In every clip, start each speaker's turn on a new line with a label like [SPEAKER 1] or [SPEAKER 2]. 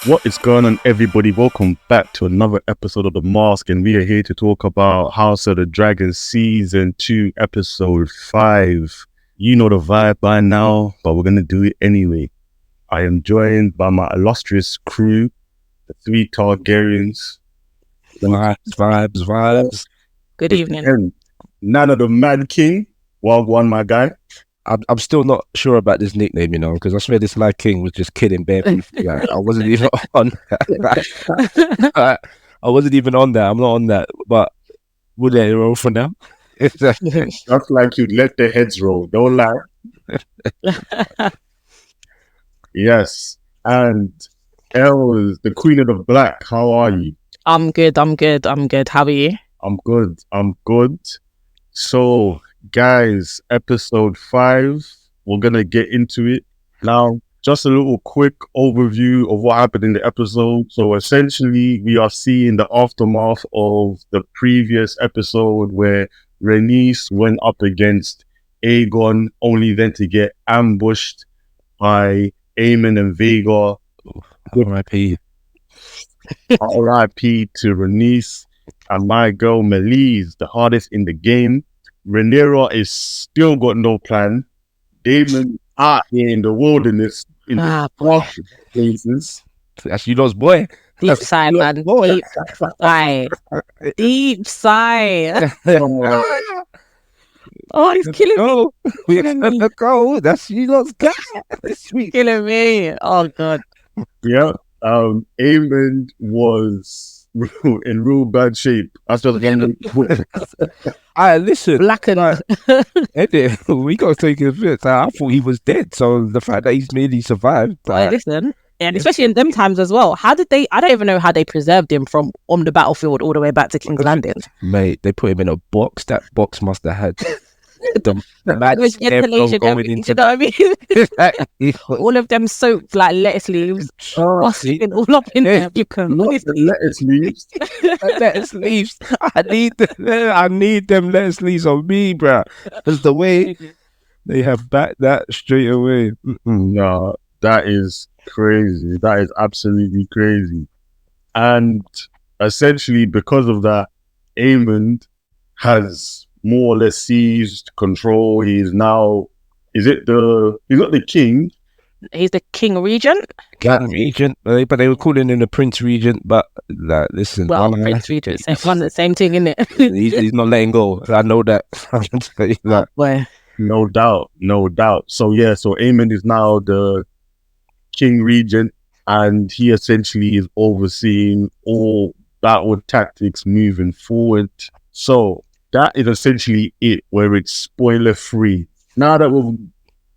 [SPEAKER 1] What is going on, everybody? Welcome back to another episode of the M.A.S.K, and we are here to talk about House of the Dragon Season 2, Episode 5. You know the vibe by now, but we're going to do it anyway. I am joined by my illustrious crew, the 3 Targaryens.
[SPEAKER 2] Vibes.
[SPEAKER 3] Good evening.
[SPEAKER 1] And Nana the Mad King. Well done, my guy.
[SPEAKER 2] I'm still not sure about this nickname, because I swear this Mad King was just kidding bare people. Like, I wasn't even on that. I wasn't even on that. I'm not on that. But we'll let it roll for now.
[SPEAKER 1] Just like you let the heads roll. Don't lie. Yes. And Els, the Queen of the Black. How are you?
[SPEAKER 3] I'm good. How are you?
[SPEAKER 1] I'm good. So, guys, episode 5, we're going to get into it. Now, just a little quick overview of what happened in the episode. So, essentially, we are seeing the aftermath of the previous episode where Rhaenys went up against Aegon, only then to get ambushed by Aemon and Vhagar.
[SPEAKER 2] R.I.P.
[SPEAKER 1] R.I.P. to Rhaenys and my girl Meleys, the hardest in the game. Rhaenyra is still got no plan. Daemon out here in the wilderness, in the places.
[SPEAKER 2] That's you lot's boy.
[SPEAKER 3] Deep sigh, man. Deep sigh. Oh, he's killing me.
[SPEAKER 2] We're gonna go. That's you lot's guy. Sweet.
[SPEAKER 3] Killing me. Oh, God.
[SPEAKER 1] Yeah. Aemon was in real bad shape. That's just
[SPEAKER 2] listen.
[SPEAKER 3] Blackened.
[SPEAKER 2] Eddie, we gotta take it a bit. I thought he was dead, so the fact that he's merely survived.
[SPEAKER 3] Listen, and especially in them times as well. How did they? I don't even know how they preserved him from on the battlefield all the way back to King's Landing.
[SPEAKER 2] Mate, they put him in a box. That box must have had the mad
[SPEAKER 3] ventilation.
[SPEAKER 2] Going into,
[SPEAKER 3] you know what I mean? All of them soaked like lettuce leaves, busting all up in there. You can
[SPEAKER 1] not the lettuce leaves.
[SPEAKER 2] Lettuce leaves. I need them lettuce leaves on me, bruh. Because the way they have backed that straight away.
[SPEAKER 1] Nah, that is crazy. That is absolutely crazy. And essentially, because of that, Aemon has more or less seized control. He's now, he's not the king.
[SPEAKER 3] He's the king regent.
[SPEAKER 2] Regent, but they were calling him the prince regent. But listen,
[SPEAKER 3] prince regent, same thing, isn't it?
[SPEAKER 2] he's not letting go. I know that.
[SPEAKER 3] Well,
[SPEAKER 1] no doubt. So Aemon is now the king regent, and he essentially is overseeing all battle tactics moving forward. So that is essentially it, where it's spoiler free. Now that we've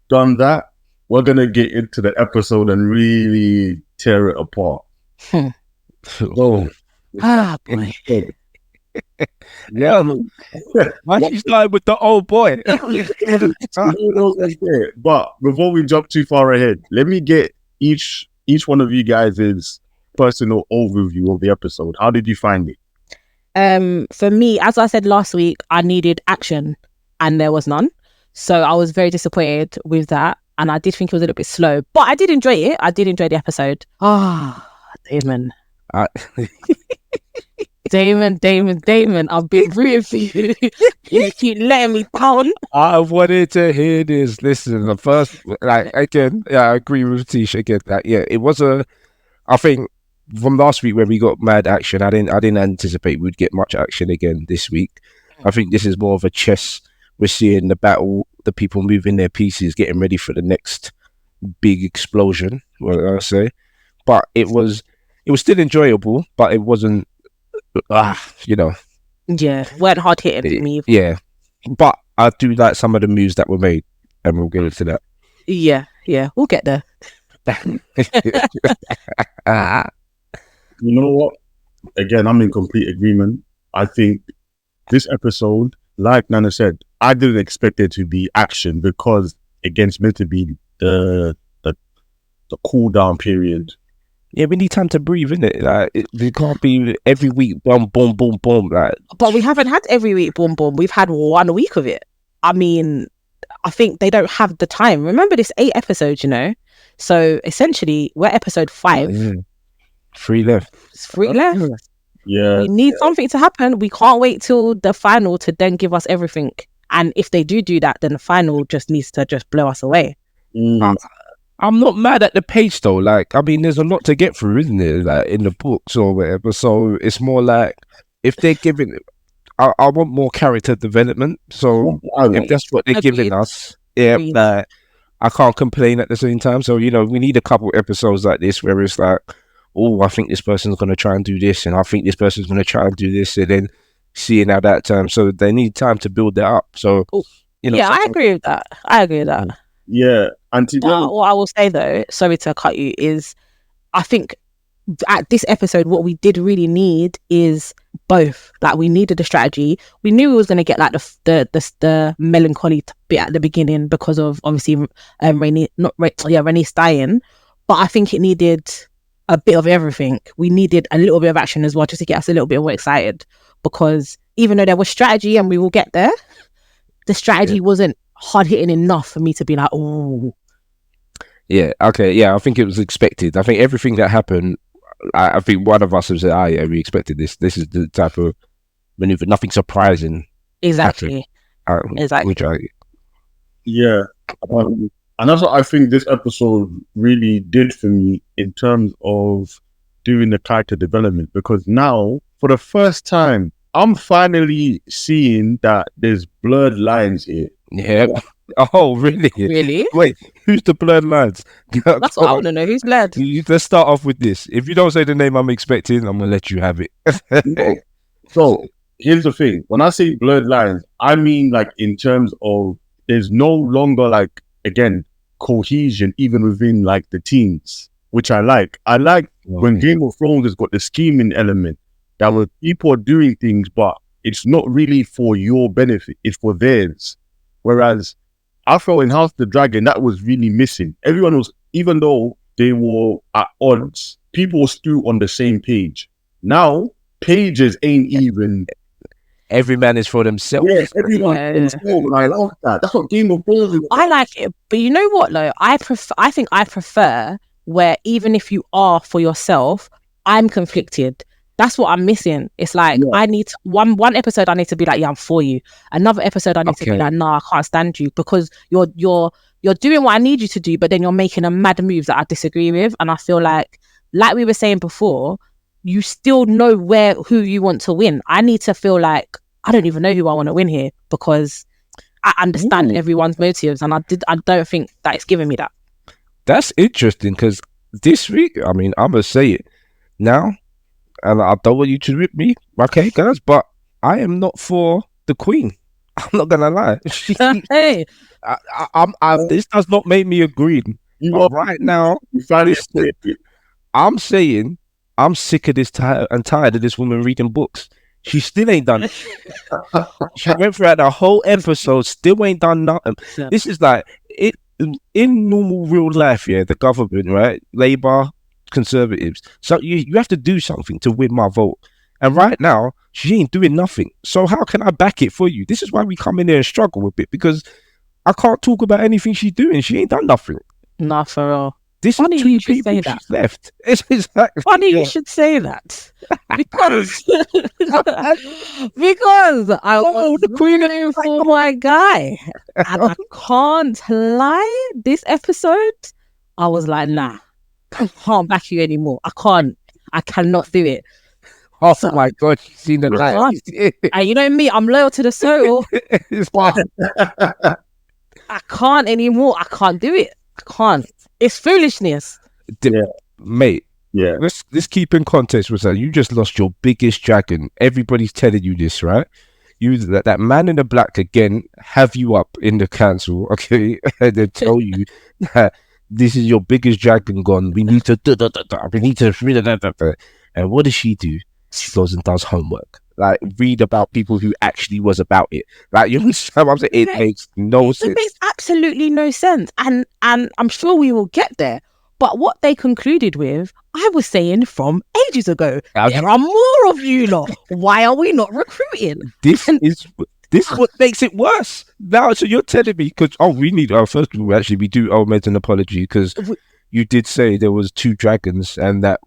[SPEAKER 1] done that, we're going to get into the episode and really tear it apart.
[SPEAKER 2] Oh.
[SPEAKER 3] Boy.
[SPEAKER 2] Yeah. Why you started with the old boy?
[SPEAKER 1] But before we jump too far ahead, let me get each one of you guys' personal overview of the episode. How did you find it?
[SPEAKER 3] For me, as I said last week, I needed action and there was none. So I was very disappointed with that. And I did think it was a little bit slow, but I did enjoy it. I did enjoy the episode. Daemon. Daemon, I've been rooting for you. You keep letting me down.
[SPEAKER 2] I wanted to hear this. Listen, the first, I agree with Tish again. It was I think, from last week where we got mad action, I didn't anticipate we'd get much action again this week. I think this is more of a chess. We're seeing the battle, the people moving their pieces, getting ready for the next big explosion. What I say, but it was still enjoyable, but it wasn't.
[SPEAKER 3] Yeah, weren't hard hitting me.
[SPEAKER 2] Yeah, but I do like some of the moves that were made, and we'll get into that.
[SPEAKER 3] Yeah, we'll get there.
[SPEAKER 1] You know what? Again, I'm in complete agreement. I think this episode, like Nana said, I didn't expect there to be action because, again, it's meant to be the cool down period.
[SPEAKER 2] Yeah, we need time to breathe, innit? Like, it can't be every week, boom, boom, boom, boom. Like,
[SPEAKER 3] but we haven't had every week, boom, boom. We've had 1 week of it. I mean, I think they don't have the time. Remember, this 8 episodes, So essentially, we're episode 5.
[SPEAKER 2] 3 left.
[SPEAKER 3] It's 3 left.
[SPEAKER 1] Yeah.
[SPEAKER 3] We need something to happen. We can't wait till the final to then give us everything. And if they do that, then the final just needs to just blow us away.
[SPEAKER 2] I'm not mad at the page though. Like, I mean, there's a lot to get through, isn't it? Like in the books or whatever. So it's more like if they're giving, I want more character development. So if that's what they're giving us, like, I can't complain at the same time. So we need a couple episodes like this where it's like, oh, I think this person's gonna try and do this, and I think this person's gonna try and do this, and then seeing how that time. So they need time to build that up. So
[SPEAKER 3] I agree with that.
[SPEAKER 1] Yeah, and
[SPEAKER 3] what I will say though, sorry to cut you, is I think at this episode, what we did really need is both. Like, we needed the strategy. We knew we was going to get like the melancholy bit at the beginning because of obviously Rhaenys dying, but I think it needed a bit of everything. We needed a little bit of action as well, just to get us a little bit more excited, because even though there was strategy and we will get there, the strategy wasn't hard hitting enough for me to be like, oh.
[SPEAKER 2] Yeah, okay, yeah, I think it was expected. I think everything that happened, I think one of us has said, yeah, we expected this. This is the type of maneuver, nothing surprising.
[SPEAKER 3] Exactly.
[SPEAKER 2] Exactly.
[SPEAKER 1] Yeah. And that's what I think this episode really did for me in terms of doing the character development, because now, for the first time, I'm finally seeing that there's blurred lines here.
[SPEAKER 2] Yeah. Oh, really?
[SPEAKER 3] Really?
[SPEAKER 2] Wait, who's the blurred lines?
[SPEAKER 3] That's what I want to know. Who's blurred?
[SPEAKER 2] Let's start off with this. If you don't say the name I'm expecting, I'm going to let you have it.
[SPEAKER 1] So, here's the thing. When I say blurred lines, I mean like in terms of there's no longer like, again, cohesion even within like the teams, which I like. I like when Game of Thrones has got the scheming element that where people are doing things, but it's not really for your benefit, it's for theirs. Whereas I felt in House of the Dragon, that was really missing. Everyone was, even though they were at odds, people were still on the same page. Now, pages ain't even.
[SPEAKER 2] Every man is for themselves.
[SPEAKER 1] Yeah, everyone for themselves. And I love that. That's what Game of Thrones is.
[SPEAKER 3] I like it, but you know what, though? I think I prefer where even if you are for yourself, I'm conflicted. That's what I'm missing. It's like, I need to, one episode I need to be like, yeah, I'm for you. Another episode I need to be like, no, I can't stand you, because you're doing what I need you to do, but then you're making a mad move that I disagree with. And I feel like we were saying before, you still know who you want to win. I need to feel like I don't even know who I want to win here, because I understand everyone's motives, and I don't think that it's giving me that.
[SPEAKER 2] That's interesting, because this week, I mean, I'm gonna say it now, and I don't want you to rip me, okay, guys, but I am not for the Queen. I'm not gonna lie.
[SPEAKER 3] Hey,
[SPEAKER 2] this does not make me agree. Right now, I'm saying I'm sick of this and tired of this woman reading books. She still ain't done it. She went throughout the whole episode, still ain't done nothing. Yeah. This is like it in normal real life. Yeah, the government, right? Labour, Conservatives. So you have to do something to win my vote. And right now, she ain't doing nothing. So how can I back it for you? This is why we come in there and struggle with it, because I can't talk about anything she's doing. She ain't done nothing.
[SPEAKER 3] Nah, for real.
[SPEAKER 2] This funny you should say that. She's left. It's like,
[SPEAKER 3] funny you should say that, because I was the Queen for my guy, and I can't lie. This episode, I was like, nah, I can't back you anymore. I cannot do it.
[SPEAKER 2] Oh my God, you've seen the light.
[SPEAKER 3] And you know me, I'm loyal to the soul. I can't anymore. I can't do it. I can't. It's foolishness.
[SPEAKER 2] Mate.
[SPEAKER 1] Yeah.
[SPEAKER 2] Let's keep in context with that. You just lost your biggest dragon. Everybody's telling you this, right? You that man in the black again have you up in the council, okay? And they tell you that this is your biggest dragon gone. We need to and what does she do? She goes and does homework. Like, read about people who actually was about it. Like, you understand what I'm saying? It makes no sense.
[SPEAKER 3] It makes absolutely no sense. And I'm sure we will get there. But what they concluded with, I was saying from ages ago, there are more of you lot. Why are we not recruiting?
[SPEAKER 2] This is what makes it worse. Now, so you're telling me, because, we need, first of all, actually, we do owe Meds an apology, because you did say there was 2 dragons, and that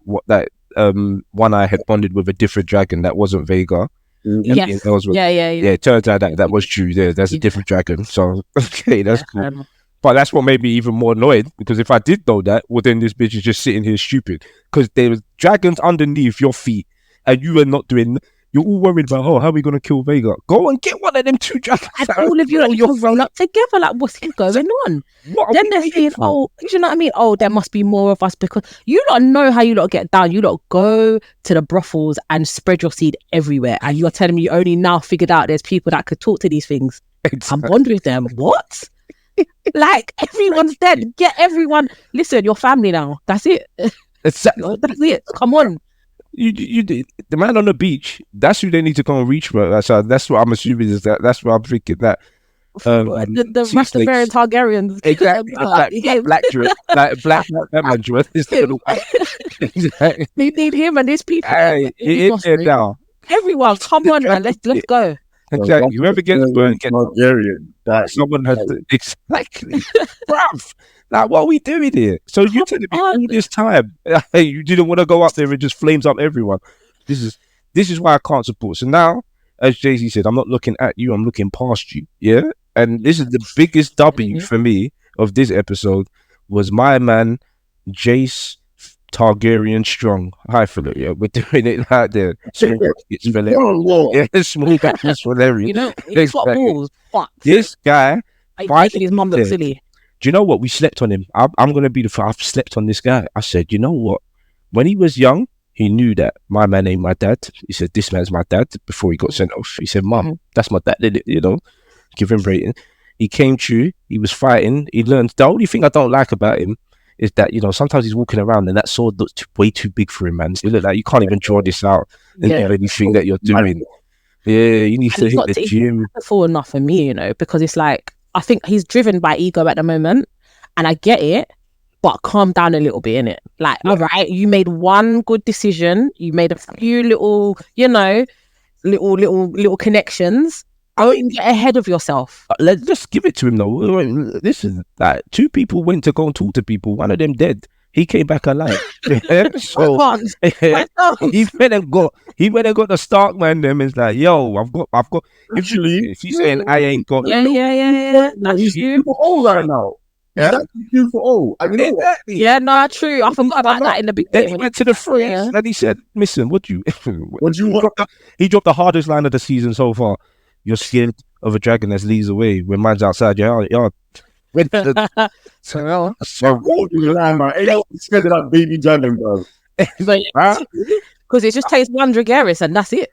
[SPEAKER 2] One Eye had bonded with a different dragon that wasn't Vega.
[SPEAKER 3] Yes. Yeah.
[SPEAKER 2] Yeah, it turns out that was true. There's a different dragon. So okay, that's cool. But that's what made me even more annoyed, because if I did know that, well, then this bitch is just sitting here stupid, because there was dragons underneath your feet and you are not doing. You're all worried about, how are we gonna kill Vega? Go and get one of them two dragons.
[SPEAKER 3] And all of you, like, you're roll up together. Like, what's going on? Then they're saying, do you know what I mean? Oh, there must be more of us, because you lot know how you lot get down. You lot go to the brothels and spread your seed everywhere, and you're telling me you only now figured out there's people that could talk to these things and bond with them. What? Like, everyone's dead. Get everyone. Listen, your family now. That's it.
[SPEAKER 2] Exactly.
[SPEAKER 3] That's it. Come on.
[SPEAKER 2] You the man on the beach. That's who they need to go and reach for. So that's what I'm assuming is that. That's what I'm thinking. That
[SPEAKER 3] the Masketeers Targaryens.
[SPEAKER 2] Exactly. Like black Batman dress.
[SPEAKER 3] They need him and his people.
[SPEAKER 2] Hey, now.
[SPEAKER 3] Everyone, come on, and let's go.
[SPEAKER 2] Exactly. Whoever gets burned gets
[SPEAKER 1] Targaryen.
[SPEAKER 2] Someone has to, exactly. Bruv, like, what are we doing here? So you telling me all this time, hey, you didn't want to go up there and just flames up everyone. This is why I can't support. So now, as Jay-Z said, I'm not looking at you, I'm looking past you. Yeah, and this is the biggest W for me of this episode was my man Jace Targaryen Strong. Hi, Philip. Yeah, we're doing it like there. It's hilarious. Yeah, small guy. It's hilarious.
[SPEAKER 3] You know, he's got balls. But
[SPEAKER 2] this guy,
[SPEAKER 3] making his mum look silly.
[SPEAKER 2] Do you know what? We slept on him. I'm going to be I've slept on this guy. I said, you know what? When he was young, he knew that my man ain't my dad. He said, this man's my dad before he got sent off. He said, Mum, that's my dad, you know? Give him rating. He came true. He was fighting. He learned. The only thing I don't like about him is that, you know, sometimes he's walking around and that sword looks way too big for him, man. It looks like you can't even draw this out in anything that you're doing. Yeah, you need to hit the gym.
[SPEAKER 3] Full enough for me, you know, because it's like, I think he's driven by ego at the moment, and I get it, but calm down a little bit, innit? Like, all right, you made one good decision, you made a few little, you know, little connections. Don't get ahead of yourself.
[SPEAKER 2] Let's just give it to him though. Listen, like, two people went to go and talk to people. One of them dead. He came back alive. So he went and got the Stark man. Them is like, yo, I've got. If he's saying I ain't got.
[SPEAKER 3] Yeah.
[SPEAKER 1] He's for all right now. Yeah, that's for all. I mean,
[SPEAKER 2] exactly.
[SPEAKER 3] Yeah, no, true. I forgot about that in the beginning.
[SPEAKER 2] He went to the friends and he said, "Listen, what you
[SPEAKER 1] want?"
[SPEAKER 2] He dropped the hardest line of the season so far. You're scared of a dragon that leads away when man's outside your yard.
[SPEAKER 1] So man, ain't scared of that baby dragon, bro.
[SPEAKER 3] Because it just takes one Dracarys and that's it.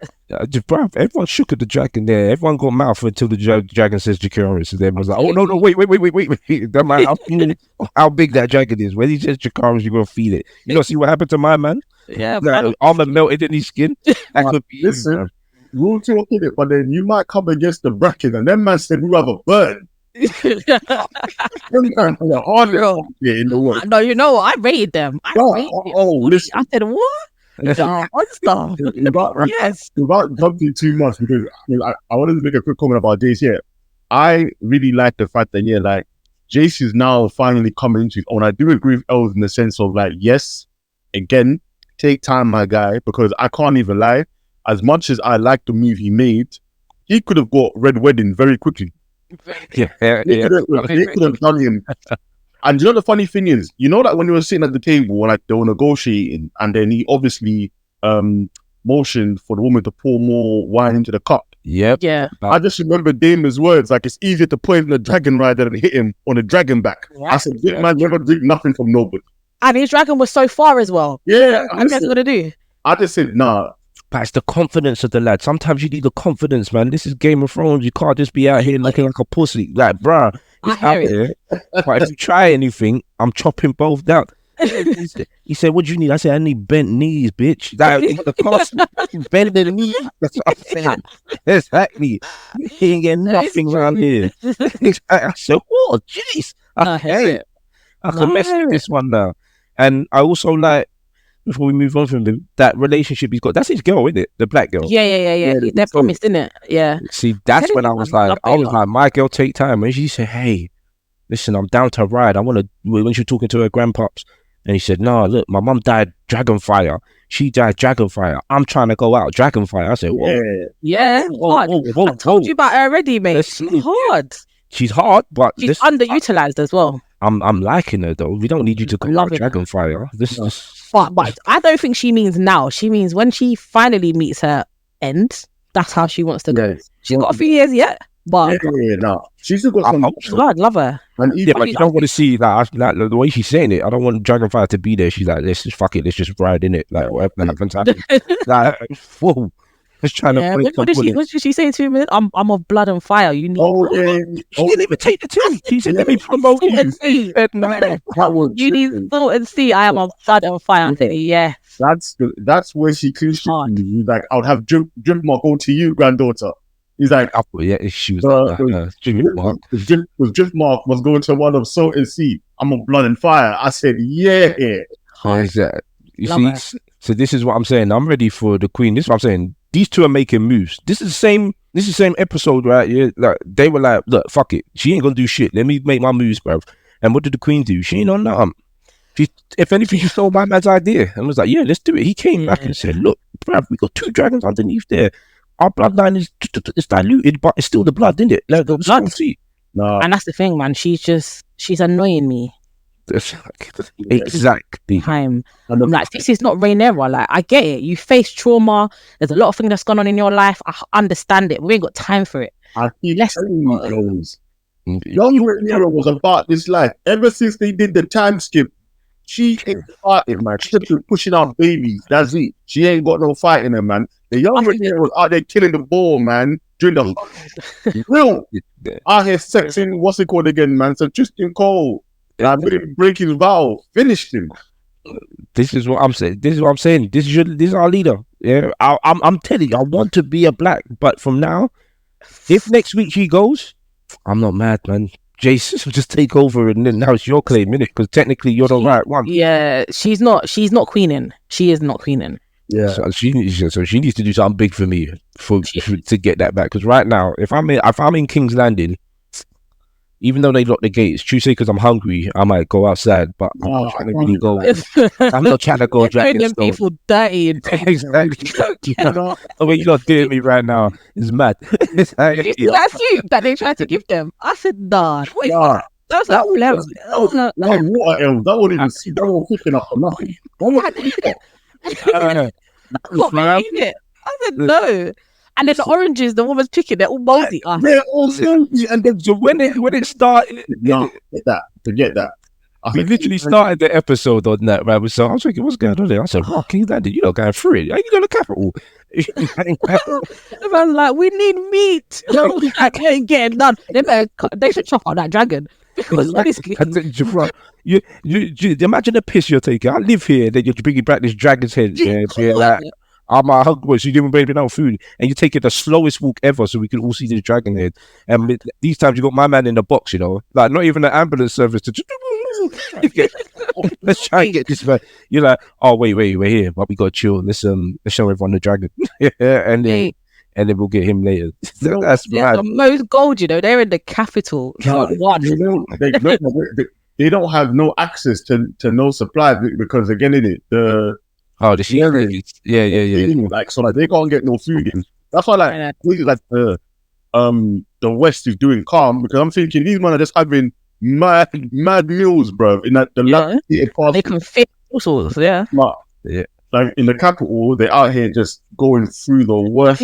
[SPEAKER 2] Bro, everyone shook at the dragon there. Everyone got mouth until the dragon says Dracarys. And then was like, oh no, wait. That man, how big that dragon is. When he says Dracarys, you're gonna feel it. You know, see what happened to my man?
[SPEAKER 3] Yeah,
[SPEAKER 2] armor melted in his skin. That could be.
[SPEAKER 1] Listen, we'll talk in it, but then you might come against the bracket, and then man said we rather burn.
[SPEAKER 3] No, you know what? I rated them.
[SPEAKER 1] Listen.
[SPEAKER 3] I said what? Yes.
[SPEAKER 1] Without jumping too much, because I wanted to make a quick comment about Jace here. I really like the fact that like Jace is now finally coming into his own. I do agree with Els in the sense of like, yes, again, take time, my guy, because I can't even lie. As much as I like the move he made, he could have got Red Wedding very quickly.
[SPEAKER 2] He
[SPEAKER 1] could have done him. And you know the funny thing is, you know that when they were sitting at the table, when like they were negotiating, and then he obviously motioned for the woman to pour more wine into the cup.
[SPEAKER 2] Yep.
[SPEAKER 3] Yeah.
[SPEAKER 1] I just remember Damon's words, like it's easier to point the dragon rider than hit him on a dragon back. Yeah. I said, man, never drink nothing from nobody.
[SPEAKER 3] And his dragon was so far as well.
[SPEAKER 1] Yeah.
[SPEAKER 3] What are you gonna do?
[SPEAKER 1] I just said, nah.
[SPEAKER 2] But it's the confidence of the lad. Sometimes you need the confidence, man. This is Game of Thrones. You can't just be out here looking like a pussy. Like, bruh, it's out here. But if you try anything, I'm chopping both down. He said, what do you need? I said, I need bent knees, bitch. Like, the cost, bend the knees. That's what I'm saying. Exactly. He ain't getting nothing around here. I said, oh, jeez. I can mess with this one now. And I also like, before we move on from him, that relationship he's got, that's his girl, isn't it? The black girl.
[SPEAKER 3] Yeah. They're promised, isn't it? Yeah.
[SPEAKER 2] See, that's when I was like, my girl, take time. And she said, hey, listen, I'm down to ride. I want to, when she was talking to her grandpops, and he said, no, look, my mum died dragon fire. She died Dragonfire. I'm trying to go out Dragonfire. I said, whoa,
[SPEAKER 3] Yeah, hard. I told you about her already, mate.
[SPEAKER 2] Let's see.
[SPEAKER 3] Hard.
[SPEAKER 2] She's hard, but
[SPEAKER 3] She's underutilized as well.
[SPEAKER 2] I'm liking her though. We don't need you to go out Dragonfire.
[SPEAKER 3] But I don't think she means now. She means when she finally meets her end. That's how she wants to go. She's got a few years yet, but
[SPEAKER 1] she's still got some.
[SPEAKER 3] God, love her.
[SPEAKER 2] But you don't want to see like the way she's saying it. I don't want Dragonfire to be there. She's like, let's just fuck it. Let's just ride in it. Like whatever happens. Like, whoa. Just trying to.
[SPEAKER 3] What did she say to me? I'm of blood and fire. You need.
[SPEAKER 2] She didn't even take the two. She said, "Let me promote you."
[SPEAKER 3] You need salt and see. I am of blood and fire. Yeah.
[SPEAKER 1] That's where she clearly like, I would have Driftmark go to you, granddaughter. He's like,
[SPEAKER 2] she was Driftmark.
[SPEAKER 1] Driftmark was going to one of Salt and Sea. I'm of blood and fire. I said, yeah.
[SPEAKER 2] You see, so this is what I'm saying. I'm ready for the Queen. This is what I'm saying. These two are making moves. This is the same episode, right? Yeah, like they were like, look, fuck it. She ain't gonna do shit. Let me make my moves, bruv. And what did the Queen do? She ain't on nothing. If anything, she stole my man's idea and was like, yeah, let's do it. He came back and said, look, bruv, we got 2 dragons underneath there. Our bloodline is diluted, but it's still the blood, isn't it? Like, the blood.
[SPEAKER 3] No. And that's the thing, man. She's annoying me.
[SPEAKER 2] Exactly.
[SPEAKER 3] I'm like, this is not Rhaenyra. Like, I get it. You face trauma. There's a lot of things that's gone on in your life. I understand it. We ain't got time for it.
[SPEAKER 1] I keep telling you, Jones. Young Rhaenyra was about this life. Ever since they did the time skip, she ain't fighting, man. She's just pushing out babies. That's it. She ain't got no fight in her, man. The young Rhaenyra was out there killing the ball, man. During the real out here sexing, what's it called again, man? So Tristan Cole. And I'm going to break his vow. Finished him.
[SPEAKER 2] This is what I'm saying. This is our leader. Yeah, I'm telling you, I want to be a black, but from now, if next week she goes, I'm not mad, man. Jace will just take over, and then now it's your claim, innit? Because technically you're the right one.
[SPEAKER 3] Yeah, she's not queening. She is not queening.
[SPEAKER 2] Yeah, so she needs to do something big for me to get that back. Because right now, if I'm in King's Landing, even though they lock the gates, Tuesday, because I'm hungry, I might go outside, but I'm not trying to really go. I'm not trying to go dragging stuff.
[SPEAKER 3] People dirty.
[SPEAKER 2] Exactly. The way you're not doing me right now is mad.
[SPEAKER 3] That's you that they tried to give them. I said, nah. Wait, that's not level.
[SPEAKER 1] That wouldn't even see. That wasn't cooking up for nothing.
[SPEAKER 3] I said, no. And then the oranges, the woman's picking, they're all moldy.
[SPEAKER 1] They're all moldy. And then
[SPEAKER 2] when it started,
[SPEAKER 1] forget that.
[SPEAKER 2] We literally started the episode on that, right? So I was thinking, what's going on there? I said, King's Landing, you're not going through it. Are you going to capital?
[SPEAKER 3] The man's like, we need meat. I can't get none. They should chop out that dragon. Because honestly,
[SPEAKER 2] you imagine the piss you're taking. I live here, then you're bringing back this dragon's head. Like, I'm hungry, so you didn't bring out food, and you're taking the slowest walk ever, so we can all see this dragon head. And these times you got my man in the box, you know, like not even an ambulance service to. Let's try and get this man. You're like, oh wait, we're here, but we got to chill. Let's show everyone the dragon, and then we'll get him later. That's
[SPEAKER 3] the most gold, you know. They're in the capital.
[SPEAKER 1] They don't have no access to no supply because they're getting it.
[SPEAKER 2] The secret. Yeah.
[SPEAKER 1] Like, so like they can't get no food in. That's why like the West is doing calm, because I'm thinking these men are just having mad meals, bro. In that
[SPEAKER 3] they can fit all sorts, yeah.
[SPEAKER 1] Like in the capital, they're out here just going through the worst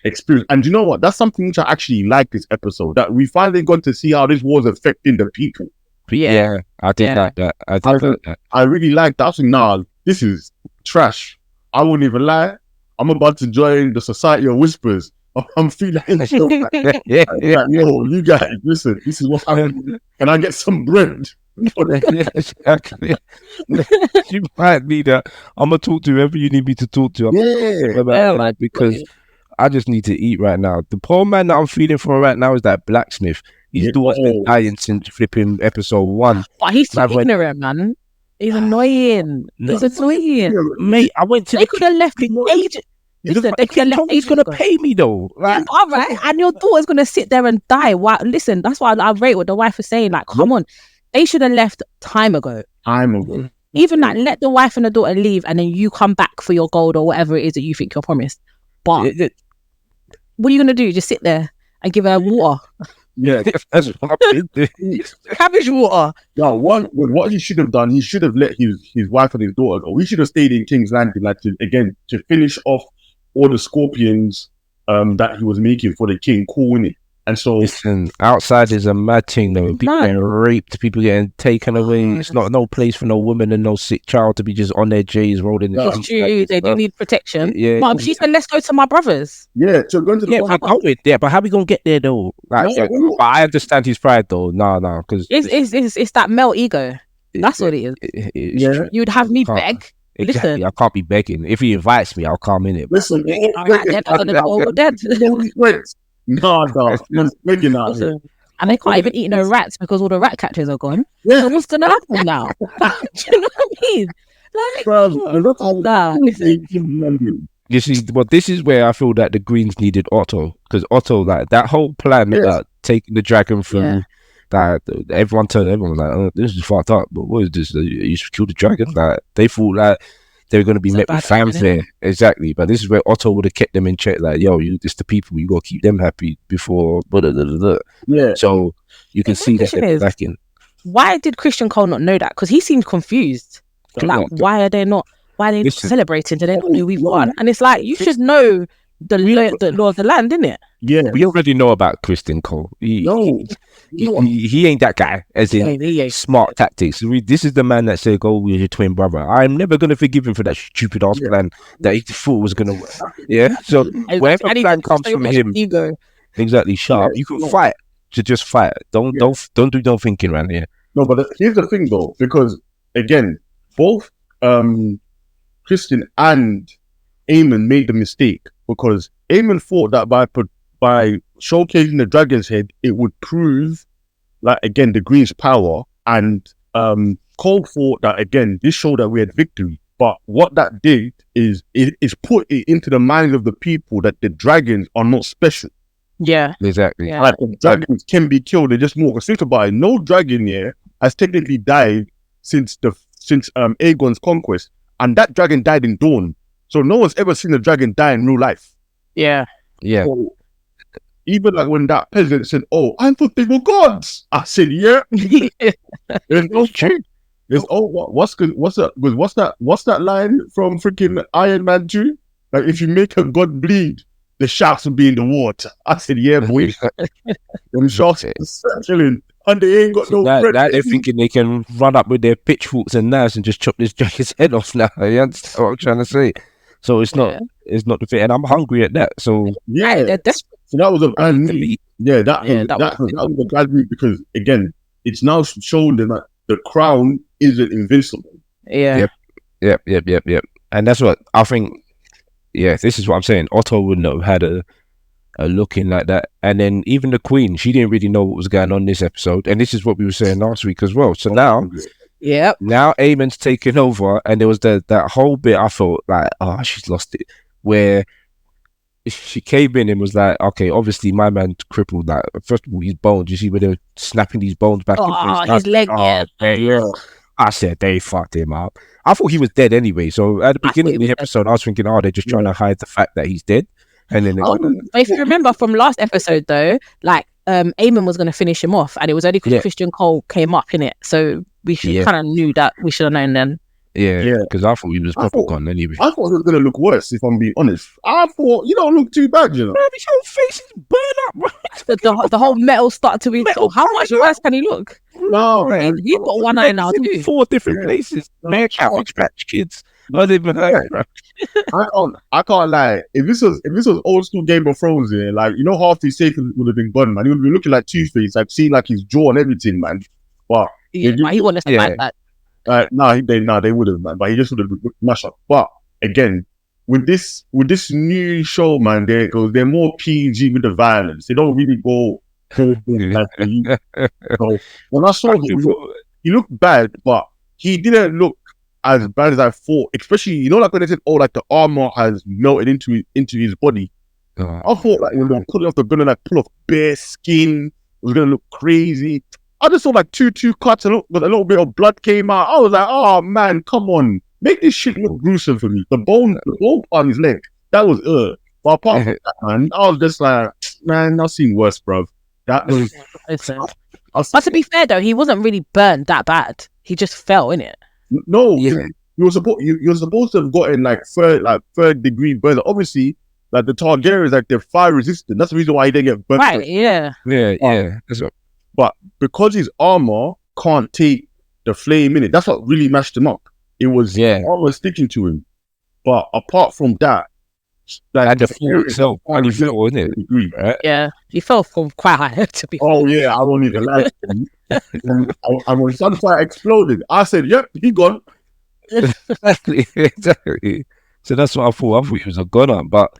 [SPEAKER 1] experience. And you know what? That's something which I actually like this episode. That we finally got to see how this war's affecting the people.
[SPEAKER 2] Yeah, I did like that.
[SPEAKER 1] I really like that. I was like, nah, this is trash. I wouldn't even lie. I'm about to join the Society of Whispers. I'm feeling so like, yo, you guys, listen, this is what's happening. Can I get some bread?
[SPEAKER 2] Exactly. You might need that. I'm gonna talk to whoever you need me to talk to. Because I just need to eat right now. The poor man that I'm feeling for right now is that blacksmith. He's been dying since flipping episode 1.
[SPEAKER 3] But he's too ignorant, man. He's annoying. He's annoying.
[SPEAKER 2] Mate, I went to...
[SPEAKER 3] They could have left him age. Listen, they could have left
[SPEAKER 2] He's going to pay me, though. Like,
[SPEAKER 3] all right. And your daughter's going to sit there and die. Why? Listen, that's why I rate what the wife was saying. Like, come on. They should have left time ago. Even like let the wife and the daughter leave, and then you come back for your gold or whatever it is that you think you're promised. But what are you gonna do? Just sit there and give her water?
[SPEAKER 1] Yeah,
[SPEAKER 2] That's what I've been doing.
[SPEAKER 3] Cabbage water.
[SPEAKER 1] no. What he should have done, he should have let his wife and his daughter go. We should have stayed in King's Landing, like to finish off all the scorpions that he was making for the king. Cool, innit? And so,
[SPEAKER 2] Listen, outside is a mad thing though. People
[SPEAKER 3] Mad.
[SPEAKER 2] getting raped, people getting taken away. It's not no place for no woman and no sick child to be just on their J's rolling.
[SPEAKER 1] No.
[SPEAKER 3] It's true. They do need protection.
[SPEAKER 2] Yeah.
[SPEAKER 3] Mom, she said, "Let's go to my brother's."
[SPEAKER 1] yeah, so going to the
[SPEAKER 2] Yeah,
[SPEAKER 1] point,
[SPEAKER 2] but how we gonna get there though? Like,
[SPEAKER 1] No.
[SPEAKER 2] but I understand his pride though. No, because
[SPEAKER 3] It's that male ego. That's what it is.
[SPEAKER 1] Yeah.
[SPEAKER 3] You'd have me
[SPEAKER 2] Can't.
[SPEAKER 3] beg.
[SPEAKER 2] Exactly.
[SPEAKER 3] Listen.
[SPEAKER 2] I can't be begging. If he invites me, I'll come in it.
[SPEAKER 1] listen,
[SPEAKER 3] All right, dead. We're dead.
[SPEAKER 1] no, making out.
[SPEAKER 3] Listen, and they can't even eat no rats because all the rat catchers are gone.
[SPEAKER 1] Yeah,
[SPEAKER 3] So what's gonna happen now? Do you know what I mean? Like,
[SPEAKER 1] bro, look how
[SPEAKER 3] nah, listen.
[SPEAKER 2] You see, well, this is where I feel that the Greens needed Otto, because Otto, like that whole plan
[SPEAKER 1] Yes.
[SPEAKER 2] about taking the dragon from
[SPEAKER 3] Yeah.
[SPEAKER 2] that, everyone was like, oh, this is fucked up. But what is this? You should kill the dragon. Like they thought that they were going to be
[SPEAKER 3] It's a
[SPEAKER 2] met
[SPEAKER 3] bad
[SPEAKER 2] with
[SPEAKER 3] omen,
[SPEAKER 2] fanfare, exactly. But this is where Otto would have kept them in check. Like, yo, it's the people. You got to keep them happy before. Blah, blah, blah, blah.
[SPEAKER 1] yeah.
[SPEAKER 2] So you can
[SPEAKER 3] The
[SPEAKER 2] see that
[SPEAKER 3] question
[SPEAKER 2] they're
[SPEAKER 3] is-
[SPEAKER 2] back in.
[SPEAKER 3] Why did Christian Cole not know that? Because he seemed confused. Like, why are they not? Why are they not
[SPEAKER 2] Listen.
[SPEAKER 3] celebrating? Do they not know we've won? And it's like you should know the law of the land, innit?
[SPEAKER 1] Yeah.
[SPEAKER 2] We already know about Christian Cole.
[SPEAKER 1] No.
[SPEAKER 2] He ain't that guy, as in
[SPEAKER 3] Yeah.
[SPEAKER 2] smart tactics. This is the man that said, "Go with your twin brother." I'm never gonna forgive him for that stupid ass
[SPEAKER 1] Yeah.
[SPEAKER 2] plan that he thought was gonna work. Yeah. So wherever
[SPEAKER 3] And he
[SPEAKER 2] plan
[SPEAKER 3] just
[SPEAKER 2] comes
[SPEAKER 3] so
[SPEAKER 2] from
[SPEAKER 3] much
[SPEAKER 2] him,
[SPEAKER 3] ego.
[SPEAKER 2] exactly. Sharp.
[SPEAKER 1] Yeah,
[SPEAKER 2] You can
[SPEAKER 1] no.
[SPEAKER 2] fight to just fight. Don't do no thinking around here.
[SPEAKER 1] No, but here's the thing though, because again, both Christian and Eamon made the mistake, because Eamon thought that by showcasing the dragon's head, it would prove, like, again, the Green's power, and Cole thought that, again, this showed that we had victory. But what that did is put it into the minds of the people that the dragons are not special.
[SPEAKER 3] Yeah.
[SPEAKER 2] Exactly.
[SPEAKER 3] Yeah.
[SPEAKER 1] Like, the dragons can be killed. They're just more. Because think about it, no dragon here has technically died since Aegon's conquest, and that dragon died in Dawn. So no one's ever seen a dragon die in real life.
[SPEAKER 3] Yeah.
[SPEAKER 2] Yeah.
[SPEAKER 1] So, even like when that peasant said, "Oh, I thought they were gods," I said, "Yeah." There's no truth. There's what's that line from freaking Iron Man 2? Like, if you make a god bleed, the sharks will be in the water. I said, "Yeah, boy." Them sharks are chilling, and they ain't got no
[SPEAKER 2] Now
[SPEAKER 1] bread.
[SPEAKER 2] they're thinking they can run up with their pitchforks and knives and just chop this dragon's head off. Now you understand what I'm trying to say? So it's not the fit, and I'm hungry at that. So
[SPEAKER 1] Yeah,
[SPEAKER 3] They're desperate.
[SPEAKER 1] so that was a bad move.
[SPEAKER 2] meat.
[SPEAKER 1] Yeah, that
[SPEAKER 3] that
[SPEAKER 1] was a bad move, because again, it's now shown that the crown isn't invincible.
[SPEAKER 3] Yeah.
[SPEAKER 2] Yep. And that's what I think. Yeah, this is what I'm saying. Otto wouldn't have had a looking like that. And then even the Queen, she didn't really know what was going on this episode. And this is what we were saying last week as well. So now
[SPEAKER 3] Yep.
[SPEAKER 2] Eamon's taken over, and there was that whole bit I felt like, oh, she's lost it. Where she came in and was like, okay, obviously my man's crippled. Like, first of all, his bones, you see where they're snapping these bones back
[SPEAKER 3] Oh,
[SPEAKER 2] into
[SPEAKER 3] his leg.
[SPEAKER 2] yeah. I said they fucked him up. I thought he was dead anyway. So at the
[SPEAKER 3] I thought
[SPEAKER 2] beginning
[SPEAKER 3] he
[SPEAKER 2] of the
[SPEAKER 3] was dead.
[SPEAKER 2] episode, I was thinking, oh, they're just trying to hide the fact that he's dead. And then
[SPEAKER 3] But if you remember from last episode, though, like Eamon was going to finish him off, and it was only because
[SPEAKER 2] Yeah.
[SPEAKER 3] Christian Cole came up in it, so we should
[SPEAKER 2] Yeah.
[SPEAKER 3] kind of knew that we should have known then.
[SPEAKER 2] yeah, because I thought he was
[SPEAKER 1] I
[SPEAKER 2] proper
[SPEAKER 1] thought-
[SPEAKER 2] gone anyway.
[SPEAKER 1] I thought it was gonna look worse, if I'm being honest. I thought, you don't look too bad, you know.
[SPEAKER 2] Man, his whole face is burned up.
[SPEAKER 3] The whole metal started to be.
[SPEAKER 2] Metal
[SPEAKER 3] How much worse can he look?
[SPEAKER 1] No, man.
[SPEAKER 3] He's got one eye now too.
[SPEAKER 2] 4 different places. Man, Cabbage Patch Kids. Not even heard, bro.
[SPEAKER 1] I can't lie. If this was old school Game of Thrones, here, like, you know, half these safe would have been gone, man. He would be looking like Two-Face, like seeing like his jaw and everything, man. But
[SPEAKER 3] Yeah,
[SPEAKER 1] Did you-
[SPEAKER 3] but he wanted to
[SPEAKER 2] Yeah.
[SPEAKER 3] like that.
[SPEAKER 1] they would have, man. But he just would have mashed up. But again, with this new show, man, they're more PG with the violence. They don't really go. Like, so when I saw him, he looked bad, but he didn't look as bad as I thought. Especially, you know, like when they said, "Oh, like the armor has melted into his body." I thought like when they were pulling off the gun and like pull off bare skin, it was gonna look crazy. I just saw like two cuts, with a little bit of blood came out. I was like, oh man, come on, make this shit look gruesome for me. The bone on his leg, that was But apart from that, man, I was just like, man, I've seen worse, bro. That was.
[SPEAKER 3] But to be fair though, he wasn't really burned that bad. He just fell in it.
[SPEAKER 1] No, you were supposed to have gotten like third degree burn. Obviously, like the Targaryens, like they're fire resistant. That's the reason why he didn't get burnt.
[SPEAKER 3] Right? Yeah.
[SPEAKER 2] That's what.
[SPEAKER 1] But because his armor can't take the flame in it, that's what really mashed him up. It was armor sticking to him. But apart from that, like
[SPEAKER 2] and the fall itself, only fell, isn't it?
[SPEAKER 1] Degree, right?
[SPEAKER 3] Yeah, he fell from quite high to be.
[SPEAKER 1] Oh yeah, I don't even like him. And when Sunfire exploded, I said, "Yep, he gone."
[SPEAKER 2] Exactly. So that's what I thought. I thought he was a goner, but